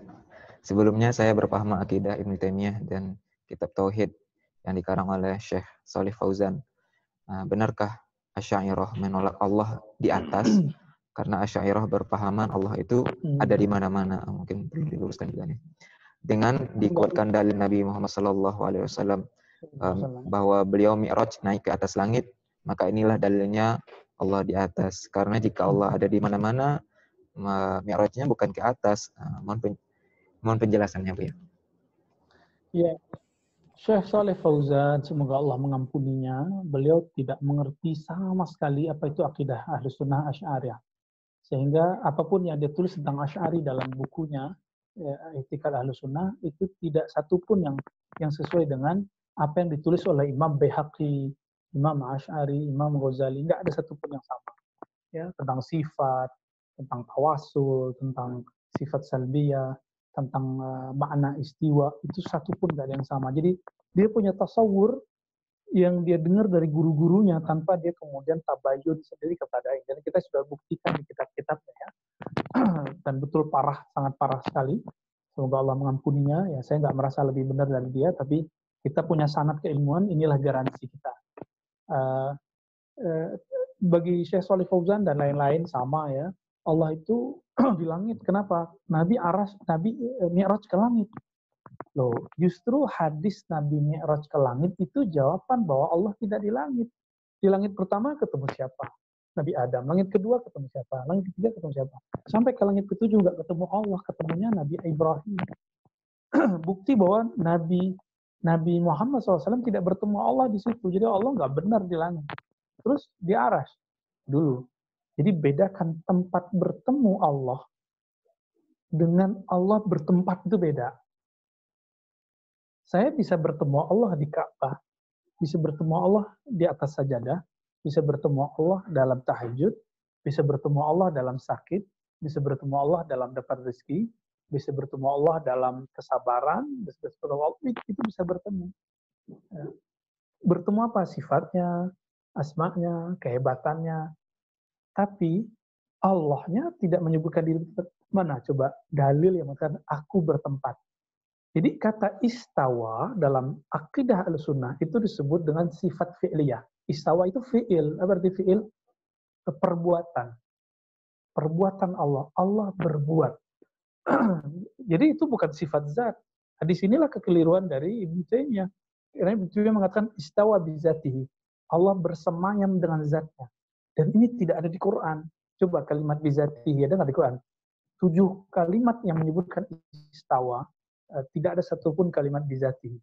Sebelumnya saya berpaham akidah Ibnu Taimiyah dan kitab Tauhid yang dikarang oleh Syekh Shalih Fauzan. Benarkah Asy'ariyah menolak Allah di atas? Karena Asy'ariyah berpahaman Allah itu ada di mana-mana. Mungkin perlu diluruskan juga nih. Dengan dikuatkan dalil Nabi Muhammad SAW bahwa beliau mi'raj naik ke atas langit, maka inilah dalilnya Allah di atas. Karena jika Allah ada di mana-mana, mi'rajnya bukan ke atas. Mohon penjelasannya, Bu ya. Ya, Syekh Shalih Fauzan, semoga Allah mengampuninya, beliau tidak mengerti sama sekali apa itu akidah Ahlus Sunnah Asy'ariyah. Sehingga apapun yang dia tulis tentang Asy'ari dalam bukunya, I'tiqad Ahlus Sunnah, itu tidak satupun yang sesuai dengan apa yang ditulis oleh Imam Baihaqi, Imam Asy'ari, Imam Ghazali. Nggak ada satupun yang sama. Ya, tentang sifat, tentang tawasul, tentang sifat salbiyah, tentang makna istiwa, itu satupun nggak ada yang sama. Jadi dia punya tasawur yang dia dengar dari guru-gurunya tanpa dia kemudian tabayun sendiri kepada ini. Dan kita sudah buktikan di kitab-kitabnya ya. Dan betul parah, sangat parah sekali. Semoga Allah mengampuninya. Ya, saya nggak merasa lebih benar dari dia, tapi kita punya sanad keilmuan, inilah garansi kita. Bagi Syekh Shalih Fauzan dan lain-lain sama ya. Allah itu di langit. Kenapa? Nabi Mi'raj ke langit. Loh, justru hadis Nabi Mi'raj ke langit itu jawaban bahwa Allah tidak di langit. Di langit pertama ketemu siapa? Nabi Adam. Langit kedua ketemu siapa? Langit ketiga ketemu siapa? Sampai ke langit ketujuh nggak ketemu Allah, ketemunya Nabi Ibrahim. Bukti bahwa Nabi Muhammad SAW tidak bertemu Allah di situ. Jadi Allah nggak benar di langit. Terus di aras dulu. Jadi bedakan tempat bertemu Allah dengan Allah bertempat itu beda. Saya bisa bertemu Allah di Ka'bah, bisa bertemu Allah di atas sajadah, bisa bertemu Allah dalam tahajud, bisa bertemu Allah dalam sakit, bisa bertemu Allah dalam dapat rezeki, bisa bertemu Allah dalam kesabaran, bisa bertemu Allah, itu bisa bertemu. Bertemu apa? Sifatnya, asma'nya, kehebatannya. Tapi Allahnya tidak menyebutkan diri Mana coba dalil yang mengatakan aku bertempat? Jadi kata istawa dalam akidah al-sunnah itu disebut dengan sifat fi'liyah. Istawa itu fi'il. Apa arti fi'il? Perbuatan. Perbuatan Allah. Allah berbuat. Jadi itu bukan sifat zat. Nah, disinilah kekeliruan dari Ibnu Taimiyah. Karena Ibnu Taimiyah mengatakan istawa bizatihi. Allah bersemayam dengan zatnya. Dan ini tidak ada di Quran. Coba kalimat bizatihi ada nggak di Quran? 7 kalimat yang menyebutkan istawa, tidak ada satupun kalimat bizatihi.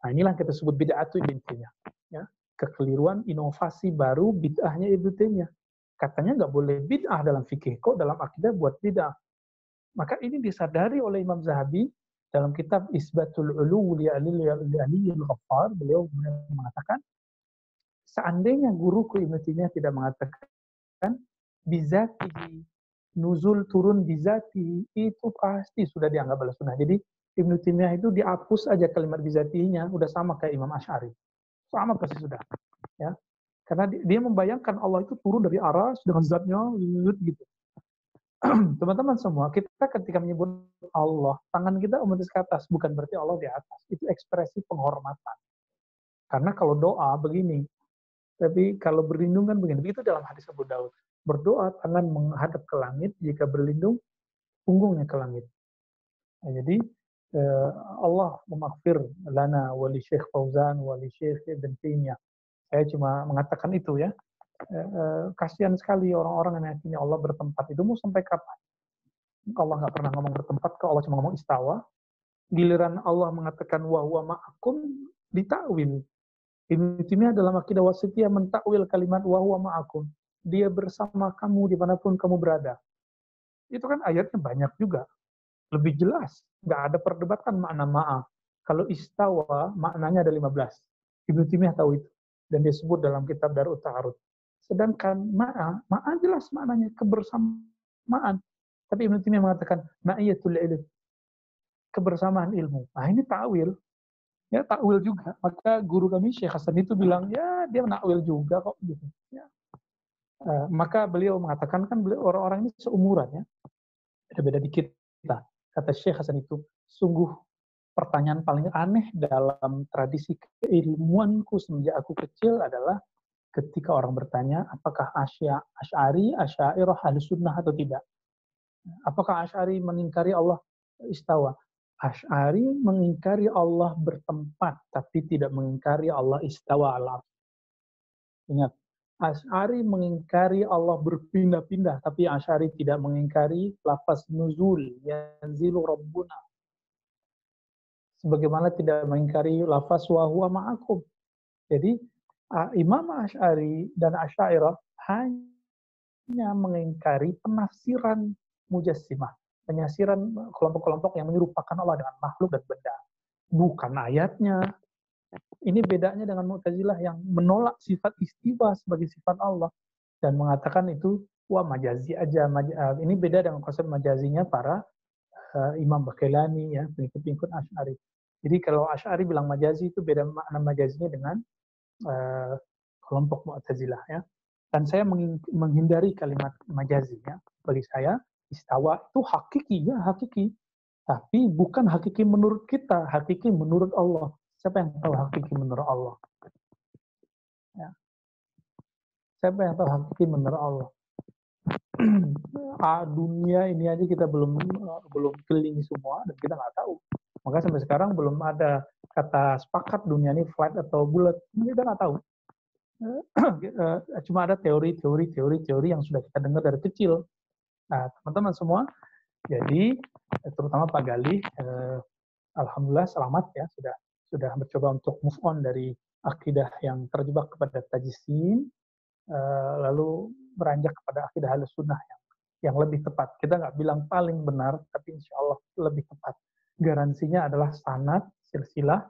Nah, inilah kita sebut bid'atu Ibnu Taimiyah. Ya. Kekeliruan, inovasi baru bid'ahnya Ibnu Taimiyah. Katanya nggak boleh bid'ah dalam fikih, kok dalam akidah buat bid'ah. Maka ini disadari oleh Imam Zahabi dalam kitab Isbatul Ulu li Aliyyil Ghaffar. Beliau mengatakan, seandainya guruku Ibnu Taimiyah tidak mengatakan bizatihi, nuzul turun bizatihi, itu pasti sudah dianggap al-sunnah. Jadi Ibnu Taimiyah itu dihapus aja kalimat bizatihinya, udah sama kayak Imam Asy'ari. Sama pasti sudah. Ya. Karena dia membayangkan Allah itu turun dari aras dengan zatnya gitu. Teman-teman semua, kita ketika menyebut Allah, tangan kita otomatis ke atas, bukan berarti Allah di atas. Itu ekspresi penghormatan. Karena kalau doa begini, tapi kalau berlindung kan begini. Begitu dalam hadis Abu Daud. Berdoa tangan menghadap ke langit, jika berlindung punggungnya ke langit. Nah, jadi Allah memaghfir lana wali Syekh Fauzan wali Syekh Ibn Taimiyah. Saya cuma mengatakan itu ya. Kasihan sekali orang-orang yang meyakini Allah bertempat. Itu mau sampai kapan? Allah nggak pernah ngomong bertempat, kalau Allah cuma ngomong istawa. Giliran Allah mengatakan wa huwa ma'akum, ditakwil. Ibnu Taimiyah dalam akidah wasithiyah mentakwil kalimat wa huwa ma'akum. Dia bersama kamu dimanapun kamu berada. Itu kan ayatnya banyak juga. Lebih jelas. Nggak ada perdebatan makna ma'a. Kalau istawa, maknanya ada 15. Ibnu Taimiyah tahu itu. Dan dia sebut dalam kitab Darut Ta'arud. Sedangkan ma'a jelas maknanya kebersamaan. Tapi Ibnu Taimiyah mengatakan ma'iyatul ilm, kebersamaan ilmu. Nah, ini takwil. Ya, takwil juga. Maka guru kami Syekh Hasan itu bilang, ya dia menakwil juga kok gitu. Ya. Maka beliau mengatakan kan beliau orang-orang ini seumuran ya. Beda-beda dikit kita. Kata Syekh Hasan itu, sungguh pertanyaan paling aneh dalam tradisi keilmuanku semenjak aku kecil adalah ketika orang bertanya apakah Asy'ari, Asy'ariyah, Ahlussunnah atau tidak. Apakah Asy'ari mengingkari Allah istawa? Asy'ari mengingkari Allah bertempat, tapi tidak mengingkari Allah istawa ala. Ingat, Asy'ari mengingkari Allah berpindah-pindah, tapi Asy'ari tidak mengingkari lafaz nuzul, yanzilu rabbuna. Sebagaimana tidak mengingkari lafaz wa huwa ma'akum. Jadi, Imam Asy'ari dan Asy'ariyah hanya mengingkari penafsiran mujassimah, penafsiran kelompok-kelompok yang menyerupakan Allah dengan makhluk dan benda, bukan ayatnya. Ini bedanya dengan Mu'tazilah yang menolak sifat istiwa sebagai sifat Allah dan mengatakan itu wah majazi aja. Ini beda dengan konsep majazinya para Imam Bakhilani ya, pengikut-pengikut Asy'ari. Jadi kalau Asy'ari bilang majazi itu beda makna majazinya dengan kelompok Mu'tazilah ya. Dan saya menghindari kalimat majazi ya. Bagi saya istawa itu hakiki ya, hakiki. Tapi bukan hakiki menurut kita, hakiki menurut Allah. Siapa yang tahu hakiki menurut Allah? Ya. Siapa yang tahu hakiki menurut Allah? Dunia ini aja kita belum keliling semua dan kita nggak tahu. Maka sampai sekarang belum ada kata sepakat dunia ini flat atau bulat. Kita nggak tahu. Cuma ada teori yang sudah kita dengar dari kecil. Nah, teman-teman semua, jadi terutama Pak Galih, alhamdulillah selamat ya sudah mencoba untuk move on dari akidah yang terjebak kepada tajsim, lalu beranjak kepada akidah Ahlussunnah yang lebih tepat. Kita nggak bilang paling benar, tapi insya Allah lebih tepat. Garansinya adalah sanad, silsilah,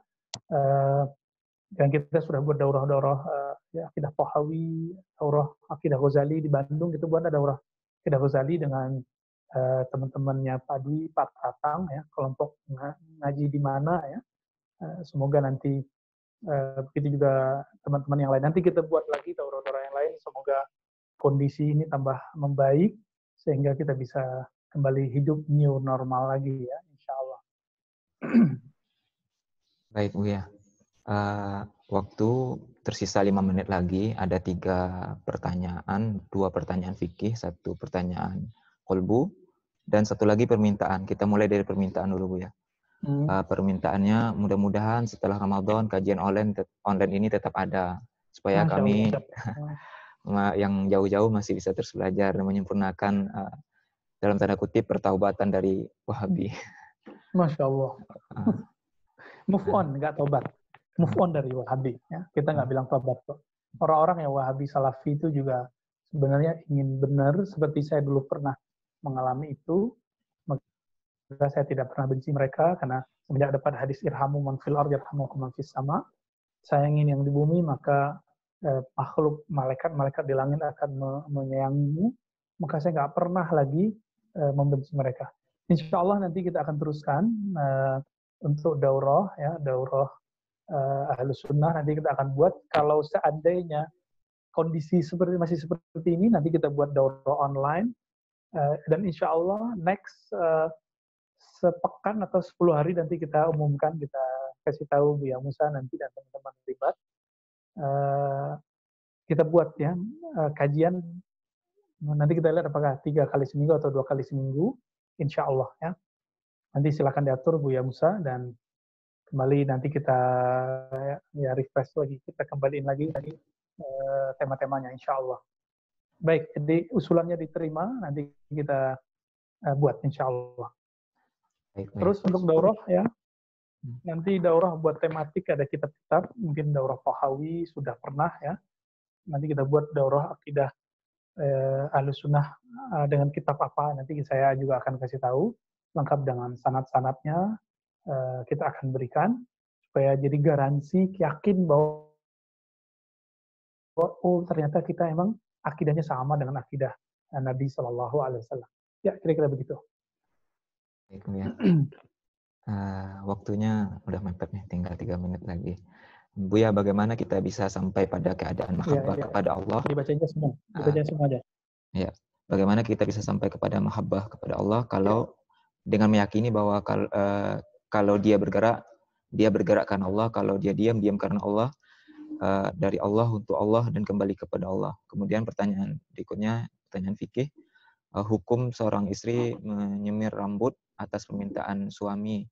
dan kita sudah buat daurah-daurah ya, akidah Tahawi, daurah akidah Ghazali di Bandung, itu buat daurah akidah Ghazali dengan teman-temannya Pak Dwi, Pak Tatang, ya, kelompok ngaji di mana ya. Semoga nanti begitu juga teman-teman yang lain. Nanti kita buat lagi daurah-daurah yang lain. Semoga kondisi ini tambah membaik sehingga kita bisa kembali hidup new normal lagi ya, insya Allah. Baik Buya. Waktu tersisa 5 menit lagi, ada 3 pertanyaan, 2 pertanyaan fikih, 1 pertanyaan kolbu, dan 1 lagi permintaan. Kita mulai dari permintaan dulu Bu ya. Permintaannya mudah-mudahan setelah Ramadan kajian online ini tetap ada, supaya Masya kami Allah. yang jauh-jauh masih bisa terus belajar dan menyempurnakan dalam tanda kutip pertaubatan dari Wahabi. Masya Allah. Move on, nggak tobat. Move on dari Wahabi. Ya. Kita nggak bilang tobat kok. Orang-orang yang Wahabi Salafi itu juga sebenarnya ingin benar, seperti saya dulu pernah mengalami itu. Maka saya tidak pernah benci mereka, karena semenjak dapat hadis irhamu man fil ardi yarhamukum man fis sama. Sayangin yang di bumi, maka makhluk malaikat di langit akan menyayangimu. Maka saya nggak pernah lagi membenci mereka. Insya Allah nanti kita akan teruskan untuk daurah Ahlus Sunnah, nanti kita akan buat, kalau seandainya kondisi masih seperti ini, nanti kita buat daurah online, dan insya Allah next sepekan atau 10 hari nanti kita umumkan, kita kasih tahu Buya Musa nanti dan teman-teman terlibat. Kita buat ya kajian, nanti kita lihat apakah 3 kali seminggu atau 2 kali seminggu, insya Allah ya. Nanti silakan diatur Buya Musa, dan kembali nanti kita ya refresh lagi, kita kembaliin lagi tema-temanya insya Allah. Baik, jadi usulannya diterima, nanti kita buat insya Allah. Terus untuk daurah ya, nanti daurah buat tematik, ada kitab-kitab, mungkin daurah Tahawi sudah pernah ya. Nanti kita buat daurah akidah Ahlus Sunnah dengan kitab apa, nanti saya juga akan kasih tahu lengkap dengan sanad-sanadnya, kita akan berikan supaya jadi garansi, yakin bahwa oh ternyata kita emang akidahnya sama dengan akidah Nabi Shallallahu Alaihi Wasallam. Ya kira-kira begitu. Baik, ya. Waktunya udah mepet nih, tinggal 3 menit lagi. Buya, bagaimana kita bisa sampai pada keadaan mahabbah kepada Allah? Dibacanya semua, dibacanya semua aja. Ya, bagaimana kita bisa sampai kepada mahabbah kepada Allah kalau dengan meyakini bahwa kalau dia bergerak karena Allah, kalau dia diam karena Allah, dari Allah untuk Allah dan kembali kepada Allah. Kemudian pertanyaan berikutnya, pertanyaan fikih, hukum seorang istri menyemir rambut atas permintaan suami,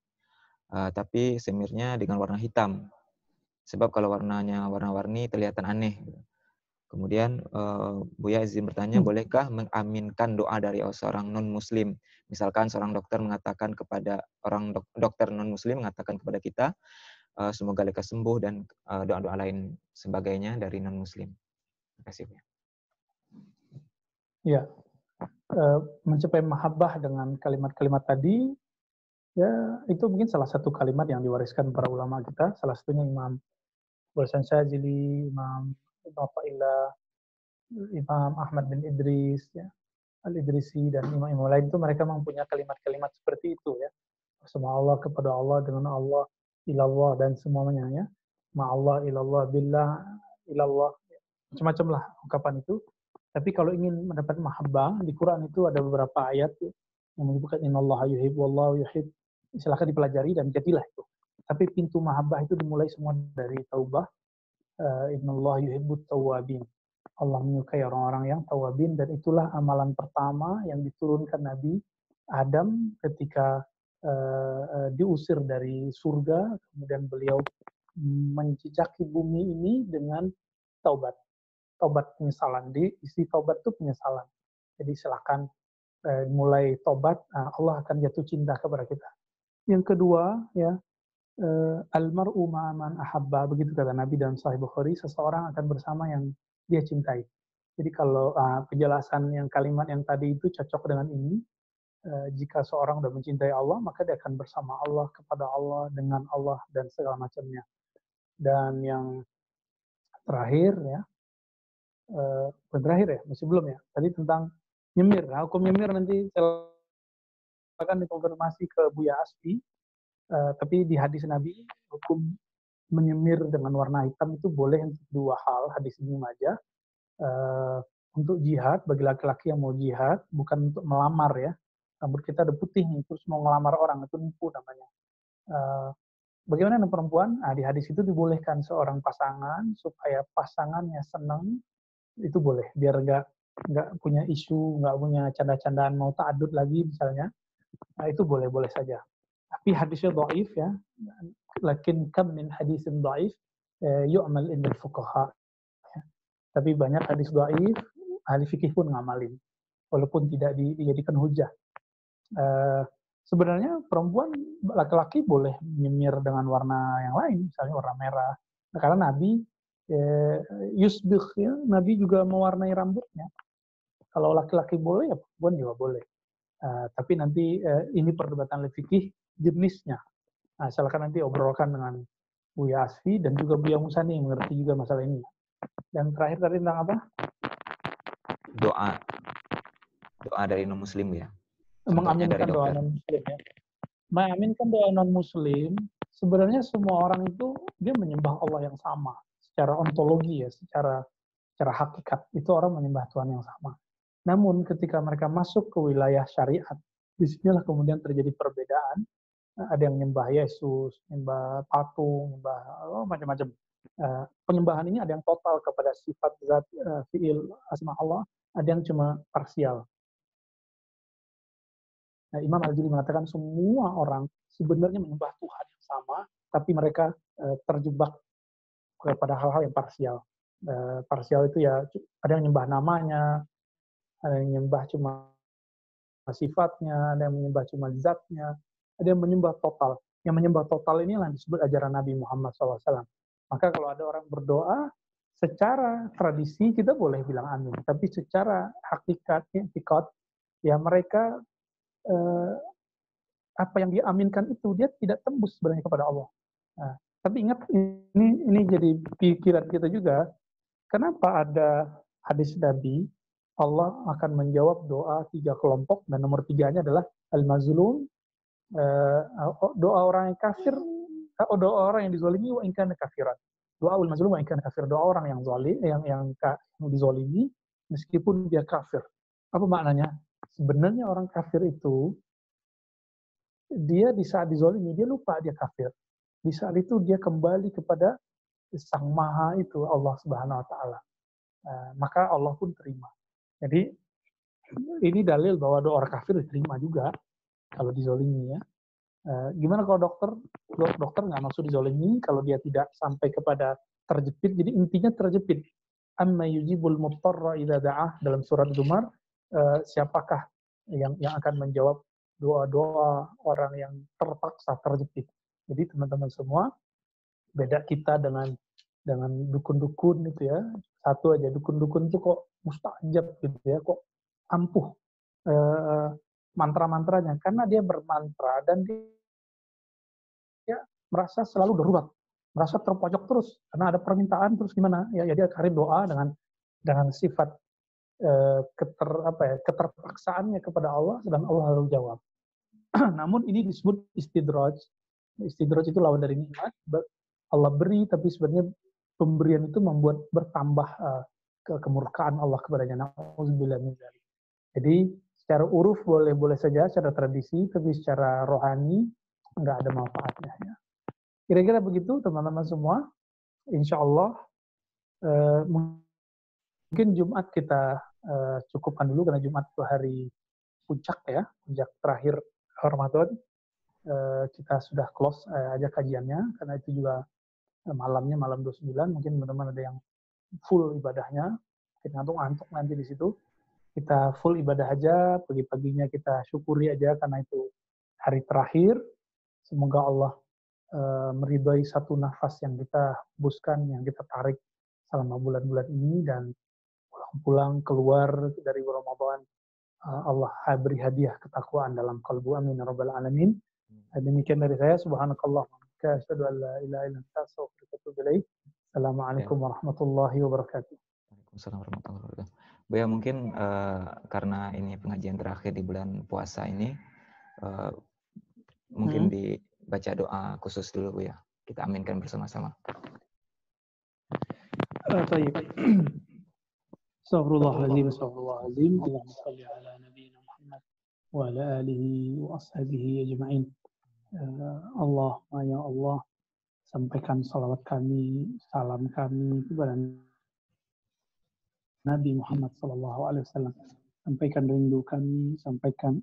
tapi semirnya dengan warna hitam. Sebab kalau warnanya warna-warni kelihatan aneh. Kemudian Buya izin bertanya, bolehkah mengaminkan doa dari seorang non-muslim? Misalkan seorang dokter mengatakan kepada dokter non-muslim mengatakan kepada kita, semoga lekas sembuh, dan doa-doa lain sebagainya dari non-muslim. Terima kasih. Ya, mencapai mahabbah dengan kalimat-kalimat tadi, ya itu mungkin salah satu kalimat yang diwariskan para ulama kita, salah satunya Imam Hasan Syadzili, Imam Imam Ahmad bin Idris, ya, Al-Idrisi, dan imam-imam lain itu mereka mempunyai kalimat-kalimat seperti itu ya. Bersama Allah, kepada Allah, dengan Allah, ilallah, dan semuanya ya. Ma'allah, ilallah, billah, ilallah. Macam-macam lah ungkapan itu. Tapi kalau ingin mendapat mahabbah, di Quran itu ada beberapa ayat ya, yang menyebutkan innallaha yuhib, wallahu yuhib. Silahkan dipelajari dan jadilah itu. Tapi pintu mahabbah itu dimulai semua dari taubah. Innallaha yuhibbut tawwabin. Allah menyukai orang-orang yang tawabin, dan itulah amalan pertama yang diturunkan Nabi Adam ketika diusir dari surga, kemudian beliau menjejaki bumi ini dengan taubat penyesalan. Di isi taubat itu penyesalan. Jadi silakan mulai taubat, Allah akan jatuh cinta kepada kita. Yang kedua ya, almar'u ma'aman ahabba, begitu kata Nabi dalam Sahih Bukhari, seseorang akan bersama yang dia cintai. Jadi kalau penjelasan yang kalimat yang tadi itu cocok dengan ini, jika seorang sudah mencintai Allah, maka dia akan bersama Allah, kepada Allah, dengan Allah, dan segala macamnya. Dan yang terakhir ya, masih belum ya, tadi tentang nyemir. Hukum nyemir nanti saya akan dikonfirmasi ke Buya Asfi, tapi di hadis Nabi, hukum menyemir dengan warna hitam itu boleh untuk 2 hal, hadis ini aja. Untuk jihad, bagi laki-laki yang mau jihad, bukan untuk melamar ya. rambut kita ada putih nih, terus mau ngelamar orang, itu nipu namanya. Bagaimana dengan perempuan? Nah, di hadis itu dibolehkan seorang pasangan supaya pasangannya senang, itu boleh, biar nggak punya isu, nggak punya canda-candaan mau ta'adud lagi misalnya. Nah, itu boleh-boleh saja. Tapi hadisnya dhaif ya. Lakin kam min hadisin dhaif yu'mal indal fuqaha. Tapi banyak hadis dhaif, ahli fikih pun ngamalin, walaupun tidak dijadikan hujah. Sebenarnya perempuan, laki-laki boleh nyemir dengan warna yang lain, misalnya warna merah. Nah, karena Nabi yusbih, ya, Nabi juga mewarnai rambutnya. Kalau laki-laki boleh, ya perempuan juga boleh. Tapi nanti ini perdebatan fikih jenisnya. Nah, silakan nanti obrolkan dengan Buya Asfi dan juga Buya Musani yang mengerti juga masalah ini. Dan terakhir tadi tentang apa? Doa dari non-muslim ya. Mengaminkan doa non-muslim ya. Mengaminkan doa non-muslim, sebenarnya semua orang itu dia menyembah Allah yang sama. Secara ontologi ya, secara hakikat, itu orang menyembah Tuhan yang sama. Namun ketika mereka masuk ke wilayah syariat, disinilah kemudian terjadi perbedaan. Ada yang nyembah Yesus, nyembah patung, nyembah macam-macam. Penyembahan ini ada yang total kepada sifat zat, fi'il, asma Allah, ada yang cuma parsial. Nah, Imam Al-Jili mengatakan semua orang sebenarnya menyembah Tuhan yang sama, tapi mereka terjebak kepada hal-hal yang parsial. Parsial itu ya ada yang menyembah namanya, ada yang menyembah cuma sifatnya, ada yang menyembah cuma zatnya, ada yang menyembah total. Yang menyembah total inilah disebut ajaran Nabi Muhammad SAW. Maka kalau ada orang berdoa, secara tradisi kita boleh bilang amin, tapi secara hakikat, ya mereka apa yang diaminkan itu dia tidak tembus sebenarnya kepada Allah. Nah, tapi ingat ini jadi pikiran kita juga. Kenapa ada hadis Nabi Allah akan menjawab doa 3 kelompok dan nomor 3-nya adalah al-mazlum, doa orang yang kafir, doa orang yang dizalimi wa in kana kafiran. Doa al-mazlum wa in kana kafir, doa orang yang zalim, yang dizalimi meskipun dia kafir. Apa maknanya? Sebenarnya orang kafir itu dia di saat dizalimi dia lupa dia kafir. Di saat itu dia kembali kepada Sang Maha itu, Allah Subhanahu wa taala. Maka Allah pun terima. Jadi ini dalil bahwa doa orang kafir diterima juga kalau dizolimi ya. Gimana kalau dokter nggak maksud dizolimi kalau dia tidak sampai kepada terjepit. Jadi intinya terjepit. Amma yujibul muttarra idza da'ah dalam surat Zumar, siapakah yang akan menjawab doa-doa orang yang terpaksa terjepit. Jadi teman-teman semua, beda kita dengan dukun-dukun itu ya. Satu aja, dukun-dukun itu kok mustajab gitu ya, kok ampuh mantra-mantranya, karena dia bermantra dan dia merasa selalu darurat, merasa terpojok terus karena ada permintaan terus gimana ya, dia kirim doa dengan sifat keterpaksaannya kepada Allah dan Allah lalu jawab. Namun ini disebut istidraj. Istidraj itu lawan dari nikmat. Allah beri, tapi sebenarnya pemberian itu membuat bertambah kemurkaan Allah kepadanya. Nauzubillah min dzalik. Jadi secara uruf boleh saja, secara tradisi, tapi secara rohani nggak ada manfaatnya. Ya. Kira-kira begitu teman-teman semua. Insya Allah mungkin Jumat kita cukupkan dulu karena Jumat itu hari puncak ya, puncak terakhir Ramadan. Kita sudah close aja kajiannya karena itu juga malamnya malam 29, mungkin teman-teman ada yang full ibadahnya, kita ngantuk nanti di situ. Kita full ibadah aja, pagi-paginya kita syukuri aja karena itu hari terakhir. Semoga Allah meridhai satu nafas yang kita hembuskan, yang kita tarik selama bulan-bulan ini, dan pulang keluar dari Ramadan Allah beri hadiah ketakwaan dalam kalbu. Amin ya rabbal alamin. Demikian dari saya. Subhanakallah wa asyhadu an la ilaha illa anta astaghfiruka wa atubu ilaik. Assalamualaikum warahmatullahi wabarakatuh. Waalaikumsalam warahmatullahi wabarakatuh. Buya, mungkin karena ini pengajian terakhir di bulan puasa ini, mungkin dibaca doa khusus dulu Buya. Kita aminkan bersama-sama. Baik. Astagfirullahaladzim, astagfirullahaladzim. Allahumma salli ala nabiyina Muhammad وعلى آله وأصحابه أجمعين. Allah, ya Allah, sampaikan salawat kami, salam kami kepada Nabi Muhammad SAW. Sampaikan rindu kami, sampaikan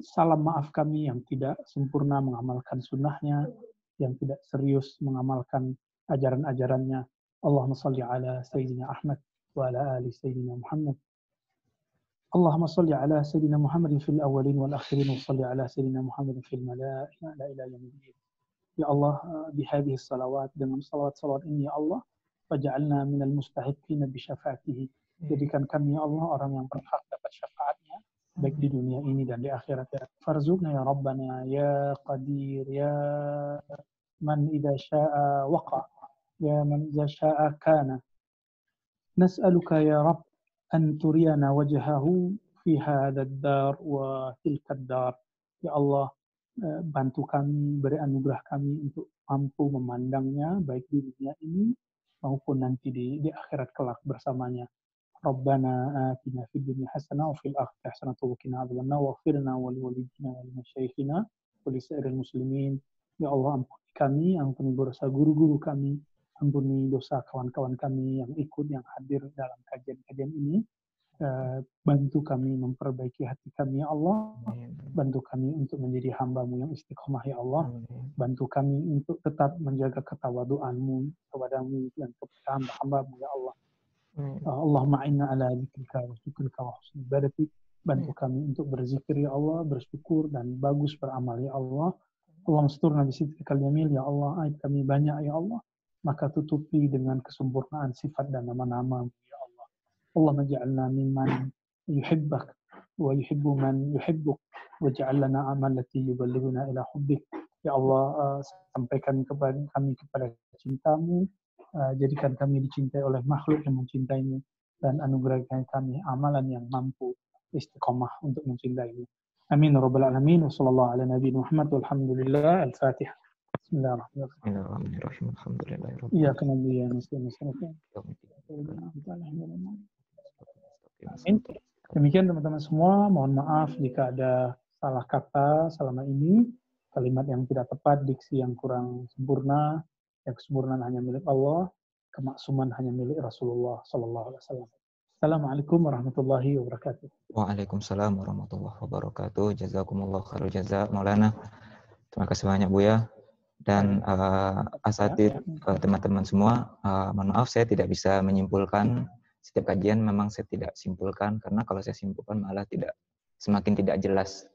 salam maaf kami yang tidak sempurna mengamalkan sunnahnya, yang tidak serius mengamalkan ajaran-ajarannya. Allahumma salli ala Sayyidina Ahmad wa ala ali Sayyidina Muhammad. Allahumma salli ala Sayyidina Muhammadin fil awwalin wal akhirin wa salli ala Sayyidina Muhammadin fil malaa'ikati ila yaumil. Ya Allah, bihadhihi salawat, dengan salawat-salawat ini ya Allah, faj'alna minal mustahiqina bi syafaatihi. Jadikan kami ya Allah orang yang berhak dapat syafaatnya baik di dunia ini dan di akhirat. Farzuqna ya Rabbana ya Qadir ya man idza syaa'a waqa ya man idza syaa'a kana. Nas'aluka ya Rabb an turiyana wajhahu fi hadzal dar wa tilkad dar. Ya Allah, bantu kami, beri anugerah kami untuk mampu memandangnya baik di dunia ini maupun nanti di akhirat kelak bersamanya. Rabbana atina fid dunya hasanah wa fil akhirati hasanah wa qina adzabannar waghfirna wa liwalidina wa limasyayikhina wa lisairil muslimin. Ya Allah, ampuni kami, ampuni dosa guru-guru kami, ampuni dosa kawan-kawan kami yang ikut, yang hadir dalam kajian-kajian ini. Bantu kami memperbaiki hati kami ya Allah, bantu kami untuk menjadi hamba-Mu yang istiqomah ya Allah, bantu kami untuk tetap menjaga ketawaduan-Mu kepadamu dan kepada hamba-hamba-Mu ya Allah. Allahumma inna ala dzikrika wa syukrika wa husni ibadatik. Bantu kami untuk berzikir ya Allah, bersyukur dan bagus beramal ya Allah. Allahumma asturna bi sitrikal jamil ya Allah, aib kami banyak ya Allah, maka tutupi dengan kesempurnaan sifat dan nama-nama-Mu ya Allah. Allahumma ja'alna mimman yuhibbak wa yuhibbu man yuhibbuk waj'al lana amalati yuballighuna ila hubbik. Ya Allah, sampaikan kepada kami kepada cinta-Mu, jadikan kami dicintai oleh makhluk yang mencintai-Mu, dan anugerahkan kami amalan yang mampu istiqomah untuk mencintai-Mu. Amin rabbal alamin. Wassallallahu ala nabiyina Muhammad walhamdulillah. Al-Fatihah. Bismillahirrahmanirrahim. Alhamdulillahirabbil Iyyaka na'budu wa iyyaka nasta'in. Amin. Demikian teman-teman semua, mohon maaf jika ada salah kata selama ini, kalimat yang tidak tepat, diksi yang kurang sempurna. Yang kesempurnaan hanya milik Allah, kemaksuman hanya milik Rasulullah sallallahu alaihi wasallam. Assalamualaikum warahmatullahi wabarakatuh. Waalaikumsalam warahmatullahi wabarakatuh. Jazakumullah khairul jaza Maulana. Terima kasih banyak Buya. Dan asatidz, teman-teman semua, mohon maaf saya tidak bisa menyimpulkan setiap kajian. Memang saya tidak simpulkan, karena kalau saya simpulkan malah semakin tidak jelas.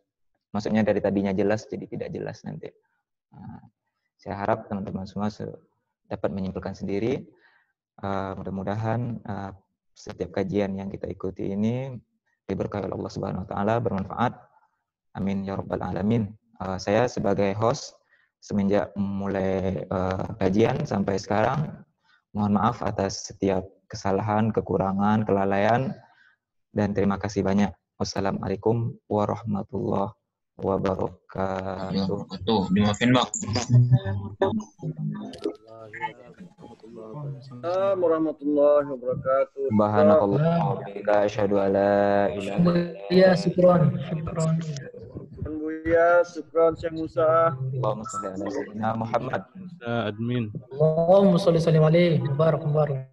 Maksudnya dari tadinya jelas jadi tidak jelas nanti. Saya harap teman-teman semua dapat menyimpulkan sendiri. Mudah-mudahan setiap kajian yang kita ikuti ini diberkahi oleh Allah Subhanahu wa taala, bermanfaat. Amin ya rabbal alamin. Saya sebagai host semenjak mulai kajian sampai sekarang, mohon maaf atas setiap kesalahan, kekurangan, kelalaian, dan terima kasih banyak. Wassalamualaikum warahmatullahi wabarakatuh. Dimaafin Bang. Assalamualaikum warahmatullahi wabarakatuh. Subhanallah wa bihamdihi asyhadu an la ilaha Ya, syukron. Buya, syukran Syekh Musa. Allahumma shalli ala sayyidina Muhammad. Admin. Allahumma sholli alaihi wa barik.